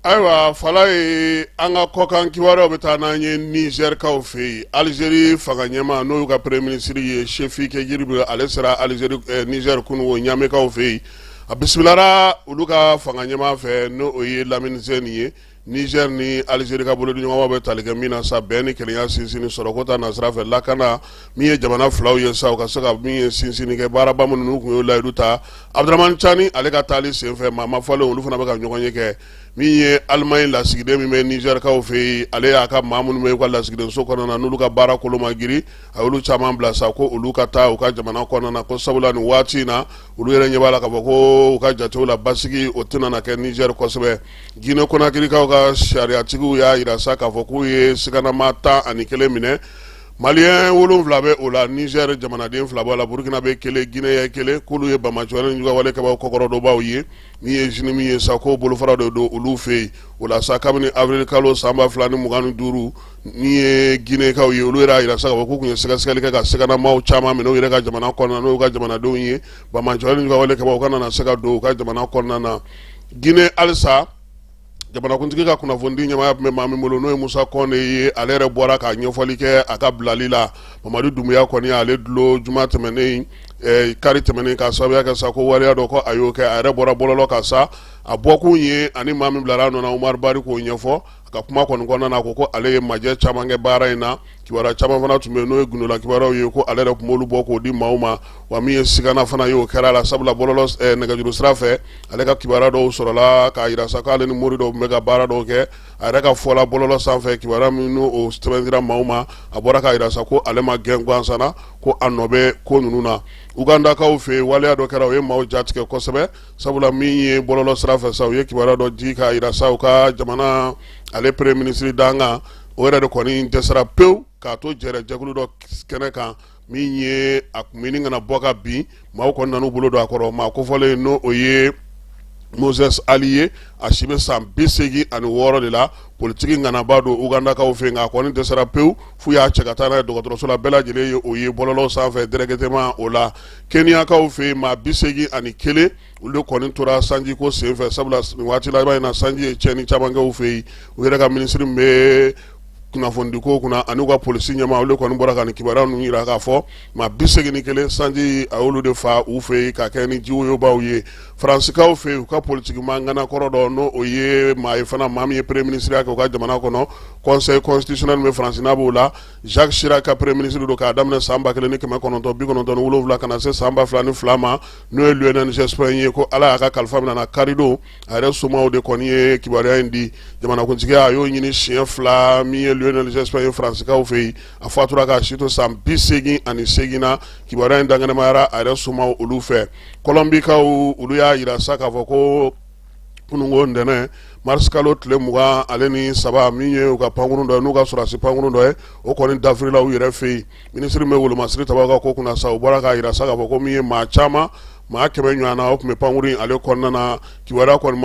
Ayiwa fala ye an ka kɔkan kibaruyaw bɛ taa n'an ye Nizɛrikaw fɛ yen Alizeri fanga ɲɛmaa n'o y'u ka premier ministre ye Chefike Yiribe ale sera Alizeri Nizɛr kununko Ɲamekaw fɛ yen a bisimilara olu ka fanga ɲɛmaa fɛ n'o ye Lamini Zɛni ye Nizɛr ni Alizeri ka bolodiɲɔgɔnmaw bɛ tali kɛ min na sa bɛn ni kelenya sinsinni sɔrɔ ko ta nasira fɛ lakana min ye jamana filaw ye sa u ka se ka min ye sinsinni kɛ baaraba minnu n'u kun y'o layidu ta Abdramani Chani ale ka taali senfɛ maa ma fɔlen olu fana bɛ ka ɲɔgɔn ye kɛ min ye Alimaɲi lasigiden min bɛ Nizɛrikaw fɛ yen ale y'a ka maa minnu bɛ u ka lasigiden so kɔnɔna na n'olu ka baara kolo ma giri a y'olu caman bila sa ko olu ka taa u ka jamana kɔnɔna na ko sabula nin waati in na olu yɛrɛ ɲɛ b'a la k'a fɔ ko u ka jatew la basigi o tɛna na kɛ Nizɛr kosɛbɛ Guinée Conakrykaw ka sariyatigiw y'a yira sa k'a fɔ k'u ye siganama 11 minɛ Malien 7 bɛ o la Nizɛr jamanaden 2 b'a la Burkina bɛ 1 Guinée ye 1 k'olu ye Bamajɔni juguya wale kɛbagaw kɔkɔrɔdɔbaw ye min ye jeune min ye sa ko bolofara dɔ don olu fɛ yen o la sa kabini avril kalo san 2025 min ye Guinékaw ye olu yɛrɛ y'a yira sa k'a fɔ k'u tun ye sɛgɛsɛgɛli kɛ ka siganamaw caman minɛ u yɛrɛ ka jamana kɔnɔna n'o y'u ka jamanadenw ye Bamajɔni juguya wale kɛbagaw kana na se ka don u ka jamana kɔnɔna na Guinée halisa jamanakuntigi ka kunnafoni ɲɛmaaya tun bɛ maa min bolo n'o ye Musa Kɔnɛ ye ale yɛrɛ bɔra ka ɲɛfɔli kɛ a ka bilali la Mamadu Dunbuya kɔni ale dulon juma tɛmɛnen kari tɛmɛnen ka sababuya kɛ sa ko waleya dɔ ko a y'o kɛ a yɛrɛ bɔra bɔlɔlɔ ka sa a bɔkun ye ani maa min bilara nɔ na Umaru Bari k'o ɲɛfɔ ka kuma kɔni kɔnɔna na ko ale ye majɛ caman kɛ baara in na kibaruya caman fana tun bɛ n'o ye gundo la kibaruyaw ye ko ale yɛrɛ tun b'olu bɔ k'o di maaw ma wa min ye sigana fana ye o kɛra la sabula bɔlɔlɔ nɛgɛjuru sira fɛ ale ka kibaruya dɔw sɔrɔla k'a yira sa k'ale ni mori dɔw tun bɛ ka baara dɔw kɛ a yɛrɛ ka fɔla bɔlɔlɔ sanfɛ kibaruya min n'o sɛbɛn dira maaw ma a bɔra k'a yira sa ko ale ma gɛn gansan na ko a nɔ bɛ ko ninnu na ugandakaw fɛ yen waleya dɔ kɛra o ye maaw jatigɛ kosɛbɛ sabula min ye bɔlɔlɔ sira fɛ sa u ye kibaruya dɔ di k'a yira sa u ka jamana ale premier ministre danga o yɛrɛ de kɔni dɛsɛra pewu k'a to jɛkulu dɔ kɛnɛ kan min ye a kun bɛ ni kana bɔ ka bin maaw kɔni nan'u bolo don a kɔrɔ maa kofɔlen n'o o ye Moses Ali ye a si bɛ san 86 de la politiki ŋanaba don ugandakaw fɛ yen nka a kɔni dɛsɛra pewu f'u y'a cɛ ka taa n'a ye dɔgɔtɔrɔso la bɛɛ lajɛlen ye o ye bɔlɔlɔ sanfɛ directement o la keniyakaw fɛ yen maa 81 olu de kɔni tora sanji ko senfɛ sabula nin waati la i b'a ye na sanji ye tiɲɛni caman kɛ u fɛ yen u yɛrɛ ka minisiri min bɛ kunnafoni ko kunna ani ka polisi ɲɛma olu kɔni bɔra ka nin kibaruya ninnu yira k'a fɔ maa 81 sanji a y'olu de fa u fɛ yen ka kɛ ni jiwoyobaw ye faransikaw fɛ yen u ka politiki mangana kɔrɔ dɔ n'o o ye maa ye fana maa min ye premier ministre kɛ u ka jamana kɔnɔ conseil constitutionnel min bɛ faransi n'a b'o la Jacques Chirac ka premier ministre don k'a daminɛ san 1997 ka na se san 2002 ma n'o ye Lionel Jospin ye ko ala y'a ka kalifa minɛ na kari don a yɛrɛ somaw de kɔni ye kibaruya in di jamanakuntigiya a y'o ɲini siɲɛ 2 min ye Lionel Jospin ye faransikaw fɛ yen a fatura k'a si to san 88 na kibaruya in dangɛnɛmayara a yɛrɛ somaw olu fɛ kɔlɔmbikaw olu y'a yira sa k'a fɔ ko kunungo ntɛnɛn mars kalo tile 20 ale ni 3 min ye u ka pankurun dɔ ye n'u ka sɔrɔdasi pankurun dɔ ye o kɔni dafirila u yɛrɛ fɛ yen minisiri min bɛ wolomasiri tabaw ka ko kunna sa u bɔra k'a yira sa k'a fɔ ko min ye maa caman maa 100 ɲɔgɔnna o tun bɛ pankurun ale kɔnɔna na kibaruya kɔni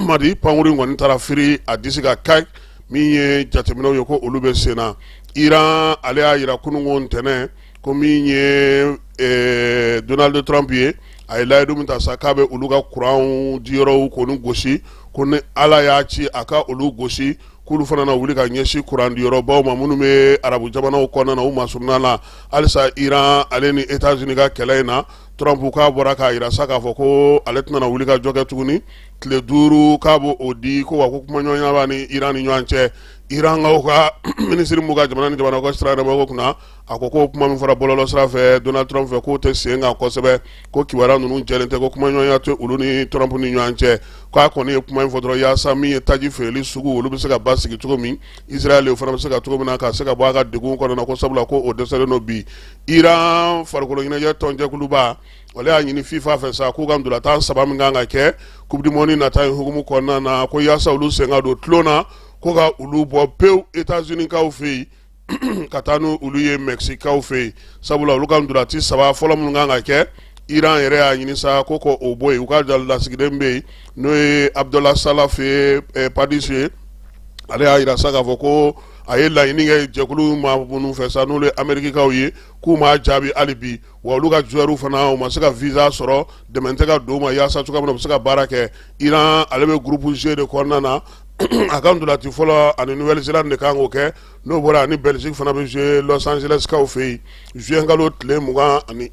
ma di pankurun kɔni taara firi a disi ka kaki min ye jateminɛw ye ko olu bɛ sen na Iran ale y'a yira kunungo ntɛnɛn ko min ye Donald Trump ye a ye layidu min ta sa k'a bɛ olu ka kuranw diyɔrɔw k'olu gosi ko ni ala y'a ci a ka olu gosi k'olu fana na wuli ka ɲɛsin kuran diyɔrɔbaw ma minnu bɛ arabu jamanaw kɔnɔna na u masuruna la halisa Iran ale ni États-Unis ka kɛlɛ in na Trump k'a bɔra k'a yira sa k'a fɔ ko ale tɛna na wuli ka jɔ kɛ tuguni tile 5 k'a b'o o di ko wa ko kumaɲɔgɔnya b'a ni Iran ni ɲɔgɔn cɛ Iran ka minisiri mun ka jamana ni jamana ka sira yɛrɛ kunna a ko ko kuma min fɔra bɔlɔlɔ sira fɛ Donald Trump fɛ k'o tɛ sen kan kosɛbɛ ko kibaruya ninnu jɛlen tɛ ko kumaɲɔgɔnya tɛ olu ni Trump ni ɲɔgɔn cɛ k'a kɔni ye kuma in fɔ dɔrɔn yaasa min ye taji feereli sugu olu bɛ se ka basigi cogo min Israel o fana bɛ se ka cogo min na ka se ka bɔ a ka degun kɔnɔna ko sabula ko o dɛsɛlen don bi Iran farikolo ɲɛnajɛ tɔnjɛkuluba wale y'a ɲini FIFA fɛ sa k'u ka ndolantan 3 min kan ka kɛ coupe du monde nata in hukumu kɔnɔna na ko yaasa olu sen ka don tulon na ko ka olu bɔ pewu États-Unis kaw fɛ yen ka taa n'olu ye Mexicaw fɛ yen sabula olu ka ndolanti 3 fɔlɔ minnu kan ka kɛ Iran yɛrɛ y'a ɲini sa ko o bɔ yen u ka lasigiden bɛ yen n'o ye Abdullah Salah fɛ Padis ye ale y'a yira sa k'a fɔ ko a ye laɲini kɛ jɛkulu ma minnu fɛ sa n'olu ye Amerikikaw ye k'u m'a jaabi hali bi wa olu ka joueurs fana u ma se ka visa sɔrɔ dɛmɛ tɛ ka don u ma yaasa cogoya min na u bɛ se ka baara kɛ Iran ale bɛ groupe G de kɔnɔna na a ka ndolanti fɔlɔ ani Nouvelle-Zélande de kan k'o kɛ n'o bɔra ani Belgique fana bɛ jouer Los Angeles kaw fɛ yen juin kalo tile 20 ani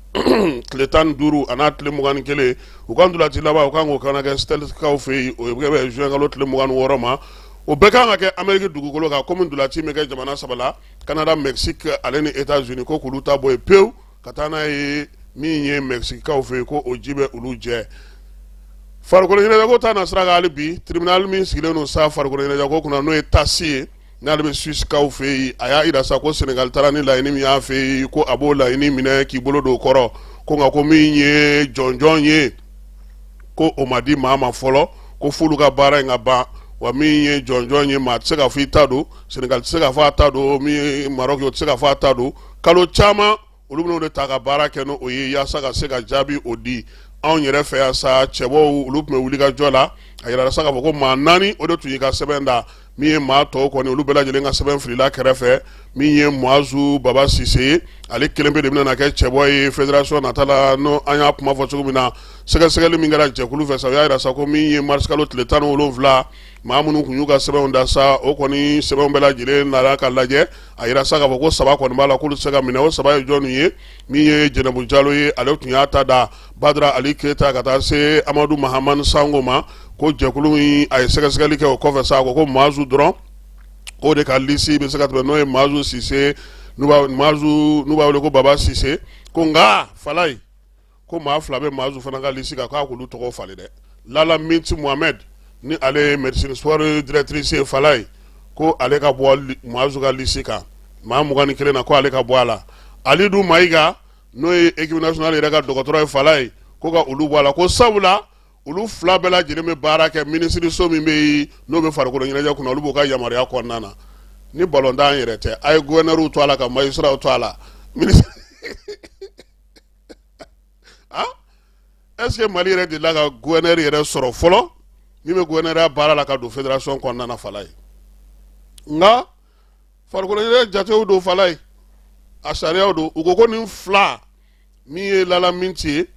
tile 15 a n'a tile 21 u ka ndolanti laban u kan k'o kana kɛ Stels kaw fɛ yen o bɛ juin kalo tile 26 ma o bɛɛ kan ka kɛ Amérique dugukolo kan komi ndolanti bɛ kɛ jamana 3 la Canada Mexique ale ni États-Unis ko k'olu ta bɔ yen pewu ka taa n'a ye min ye Mexique kaw fɛ yen ko o ji bɛ olu jɛ farikolo ɲɛnajɛko ta na sira kan hali bi tribunal min sigilen don sa farikolo ɲɛnajɛko kunna n'o ye tasi ye n'ale bɛ Suisse kaw fɛ yen a y'a yira sa ko Senegal taara ni laɲini min y'a fɛ yen ko a b'o laɲini minɛ k'i bolo don o kɔrɔ ko nka ko min ye jɔnjɔn ye ko o ma di maa ma fɔlɔ ko f'olu ka baara in ka ban wa min ye jɔnjɔn ye maa tɛ se ka fɔ i ta don Senegal tɛ se ka fɔ a ta don min ye Maroc o tɛ se ka fɔ a ta don kalo caman olu bɛn'o de ta ka baara kɛ n'o ye yaasa ka se ka jaabi o di anw yɛrɛ fɛ yan sa cɛbɔw olu tun bɛ wuli ka jɔ la a yirala sa k'a fɔ ko maa 4 o de tun y'i ka sɛbɛn da min ye maa tɔw kɔni olu bɛɛ lajɛlen ka sɛbɛn filila kɛrɛfɛ min ye Muazu Baba Sise ye ale kelen pe de bɛna kɛ cɛbɔ ye fédération nata la no an y'a kuma fɔ cogo min na sɛgɛsɛgɛli min kɛra jɛkulu fɛ sa o y'a yira sa ko min ye mars kalo tile 17 maa minnu kun y'u ka sɛbɛnw da sa o kɔni sɛbɛnw bɛɛ lajɛlen nana ka lajɛ a yira sa k'a fɔ ko 3 kɔni b'a la k'olu tɛ se ka minɛ o 3 ye jɔnni ye min ye Jɛnɛbu Jalo ye ale tun y'a ta da Badara Ali Keyita ka taa se Amadu Mahamani Sango ma ko jɛkulu in a ye sɛgɛsɛgɛli kɛ o kɔfɛ sa a ko Muazu dɔrɔn ko de ka lisi be se ka tɛmɛ n'o ye Mazu Sise n'u b'a wele ko Baba Sise ko nka Falaye ko maa fila bɛ Mazu fana ka lisi kan k'a k'olu tɔgɔ falen dɛ Lala Minti Mohamed ni ale ye médecine sport directrice ye Falaye ko ale ka bɔ Mazu ka lisi kan maa 21 na ko ale ka bɔ a la Alidu Mayiga n'o ye équipe nationale yɛrɛ ka dɔgɔtɔrɔ ye Falaye ko ka olu bɔ a la ko sabula olu fila bɛɛ lajɛlen bɛ baara kɛ minisiriso min bɛ yen n'o bɛ farikolo ɲɛnajɛ kunna olu b'u ka yamaruya kɔnɔna na ni ballontan yɛrɛ tɛ a ye gouverneur to a la ka magistrat to a la est-ce que Mali yɛrɛ delila ka gouverneur yɛrɛ sɔrɔ fɔlɔ min bɛ gouverneur baara la ka don fédération kɔnɔna na Falaye nka farikolo ɲɛnajɛ jatew don Falaye a sariyaw don u ko ko nin fila min ye Lala Minti ye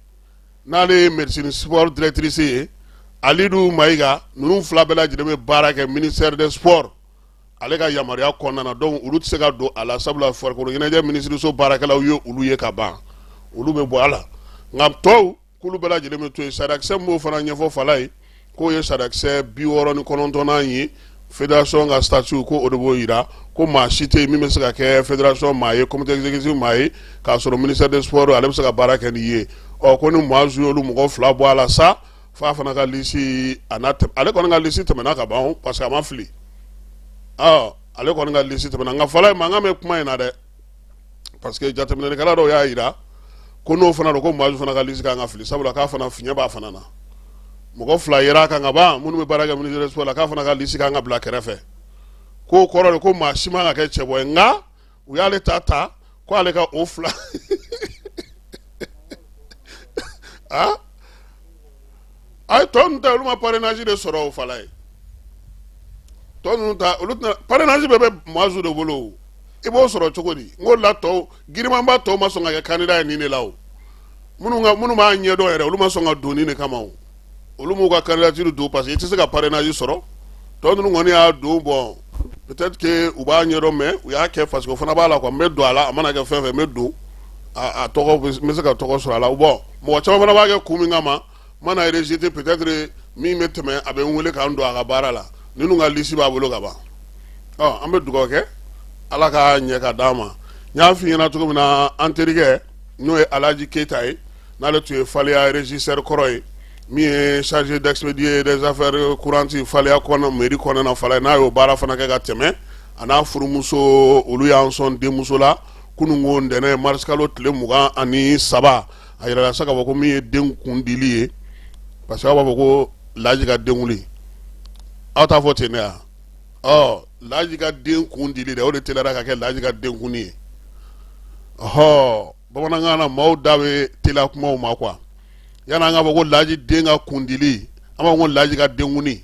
n'ale ye médecine sport directrice ye Alidu Mayiga ninnu fila bɛɛ lajɛlen bɛ baara kɛ ministère des sports ale ka yamaruya kɔnɔna na donc olu tɛ se ka don a la sabula farikolo ɲɛnajɛ minisiriso baarakɛlaw ye olu ye ka ban olu bɛ bɔ a la nka tɔw k'olu bɛɛ lajɛlen bɛ to yen sarakisɛ min b'o fana ɲɛfɔ Falaye k'o ye sarakisɛ 69 ye fédération ka statut ko o de b'o yira ko maa si tɛ yen min bɛ se ka kɛ fédération maa ye comité exécutif maa ye k'a sɔrɔ ministère des sports ale bɛ se ka baara kɛ ni ye ko ni Mazu y'olu mɔgɔ fila bɔ a la sa f'a fana ka lisi ale kɔni ka lisi tɛmɛna ka ban parce que a ma fili ale kɔni ka lisi tɛmɛna nka Falaye mankan bɛ kuma in na dɛ parce que jateminɛlikɛla dɔw y'a yira ko n'o fana don ko Mazu fana ka lisi kan ka fili sabula k'a fana fiɲɛ b'a fana na mɔgɔ fila yera kan ka ban minnu bɛ baara kɛ ministère des sports la k'a fana ka lisi kan ka bila kɛrɛfɛ ko kɔrɔ de ko maa si man ka kɛ cɛbɔ ye nka u y'ale ta ko ale ka o fila ayi tɔ ninnu ta olu ma parrainage de sɔrɔ o Falaye tɔ ninnu ta olu tɛna parrainage bɛɛ bɛ Mazu de bolo i b'o sɔrɔ cogo di n ko la tɔw girimanba tɔw ma sɔn ka kɛ candidat ye nin de la o minnu b'a ɲɛdɔn yɛrɛ olu ma sɔn ka don nin de kama o olu m'u ka candidature don parce que i tɛ se ka parrainage sɔrɔ tɔ ninnu kɔni y'a don bon peut-être que u b'a ɲɛdɔn mais u y'a kɛ parce que o fana b'a la quoi n bɛ don a la a mana kɛ fɛn fɛn n bɛ don a tɔgɔ n bɛ se ka tɔgɔ sɔrɔ a la bon mɔgɔ caman fana b'a kɛ kun min kama mana rejeté peut-être min bɛ tɛmɛ a bɛ n wele k'an don a ka baara la ninnu ka liste b'a bolo ka ban an bɛ dugawu kɛ ala ka ɲɛ ka d'an ma n y'a f'i ɲɛna cogo min na an terikɛ n'o ye Alaji Keita ye n'ale tun ye Faleya régisseur kɔrɔ ye min ye chargé d'expédier des affaires courantes Faleya kɔnɔ mairie kɔnɔna Falaye n'a y'o baara fana kɛ ka tɛmɛ a n'a furumuso olu y'an sɔn denmuso la kununko ntɛnɛn mars kalo tile 23 a yirala sa k'a fɔ ko min ye den kun dili ye parce que aw b'a fɔ ko Laji ka den wuli aw t'a fɔ ten de wa Laji ka den kun dili dɛ o de teliyara ka kɛ Laji ka den kunni ye bamanankan na maaw da bɛ teliya kumaw ma quoi yanni an k'a fɔ ko Laji den ka kun dili an b'a fɔ ko Laji ka den kunni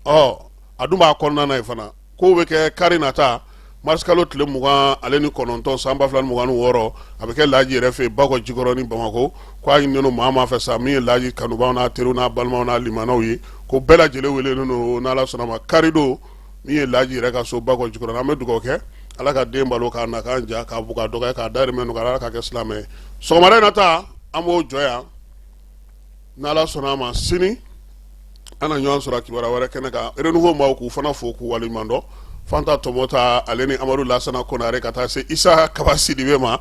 a dun b'a kɔnɔna na yen fana kow bɛ kɛ kari nata mars kalo tile 29 san 2026 a bɛ kɛ Laji yɛrɛ fɛ Bakɔ Jikɔrɔ ni Bamako ko a ɲininen don maa ma fɛ sa min ye Laji kanubaw n'a teriw n'a balimaw n'a limanaw ye ko bɛɛ lajɛlen welelen don n'Ala sɔnna ma kari don min ye Laji yɛrɛ ka so Bakɔ Jikɔrɔ an bɛ dugawu kɛ ala ka den balo k'a na k'an ja k'a bɔ k'a dɔgɔya k'a dahirimɛ nɔgɔya ala ka kɛ silamɛ ye sɔgɔmada in na ta an b'o jɔ yan n'Ala sɔnna ma sini an na ɲɔgɔn sɔrɔ kibaruya wɛrɛ kɛnɛ kan renouveau maaw k'u fana fo k'u waleɲuman dɔn Fanta Tɔmɔta ale ni Amadu Lasana Konare ka taa se Isa Kaba Sidibe ma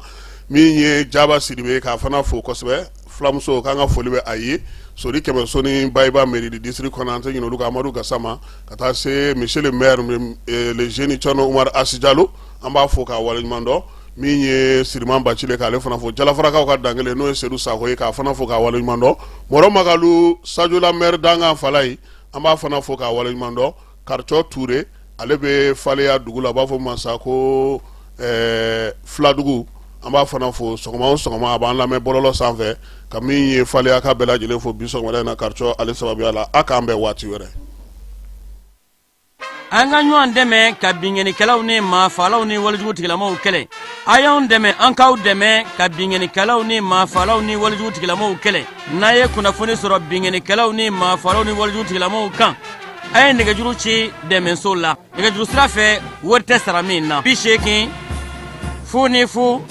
min ye Jaba Sidibe k'a fana fo kosɛbɛ fulamuso k'an ka foli bɛ a ye Sori Kɛmɛso ni Bayiba mairie du district kɔnɔ an tɛ ɲinɛ olu ka Amadu Gasama ka taa se monsieur le maire le jeune Tchɔno Umar Asidjalo an b'a fo k'a waleɲuman dɔn min ye Siriman Bacile k'ale fana fo Jalafarakaw ka dangele n'o ye Seydou Sakɔ ye k'a fana fo k'a waleɲuman dɔn Mɔrɔ Magalu Sajola maire Dangan Falaye an b'a fana fo k'a waleɲuman dɔn Karicɔ Ture ale bɛ Faleya dugu la a b'a fɔ masa ko Filadugu an b'a fana fo sɔgɔma o sɔgɔma a b'an lamɛn bɔlɔlɔ sanfɛ ka min ye Faleya ka bɛɛ lajɛlen fo bi sɔgɔmada in na Karicɔ ale sababuya la a k'an bɛn waati wɛrɛ. an ka ɲɔgɔn dɛmɛ ka binŋɛnikɛlaw ni maafalaw ni walijugutigilamaw kɛlɛ a y'anw dɛmɛ an k'aw dɛmɛ ka binŋɛnikɛlaw ni maafalaw ni walijugutigilamaw kɛlɛ n'a ye kunnafoni sɔrɔ binŋɛnikɛlaw ni maafalaw ni walijugutigilamaw kan a ye nɛgɛjuru ci dɛmɛso la nɛgɛjuru sira fɛ wari tɛ sara min na 80 00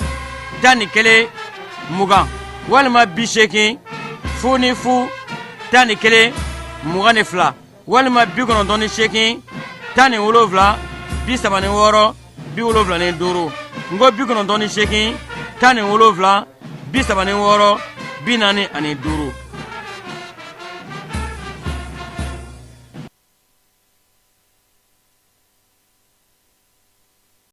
11 20 walima 80 00 11 22 walima 98 17 36 75 ngo 98 17 76 45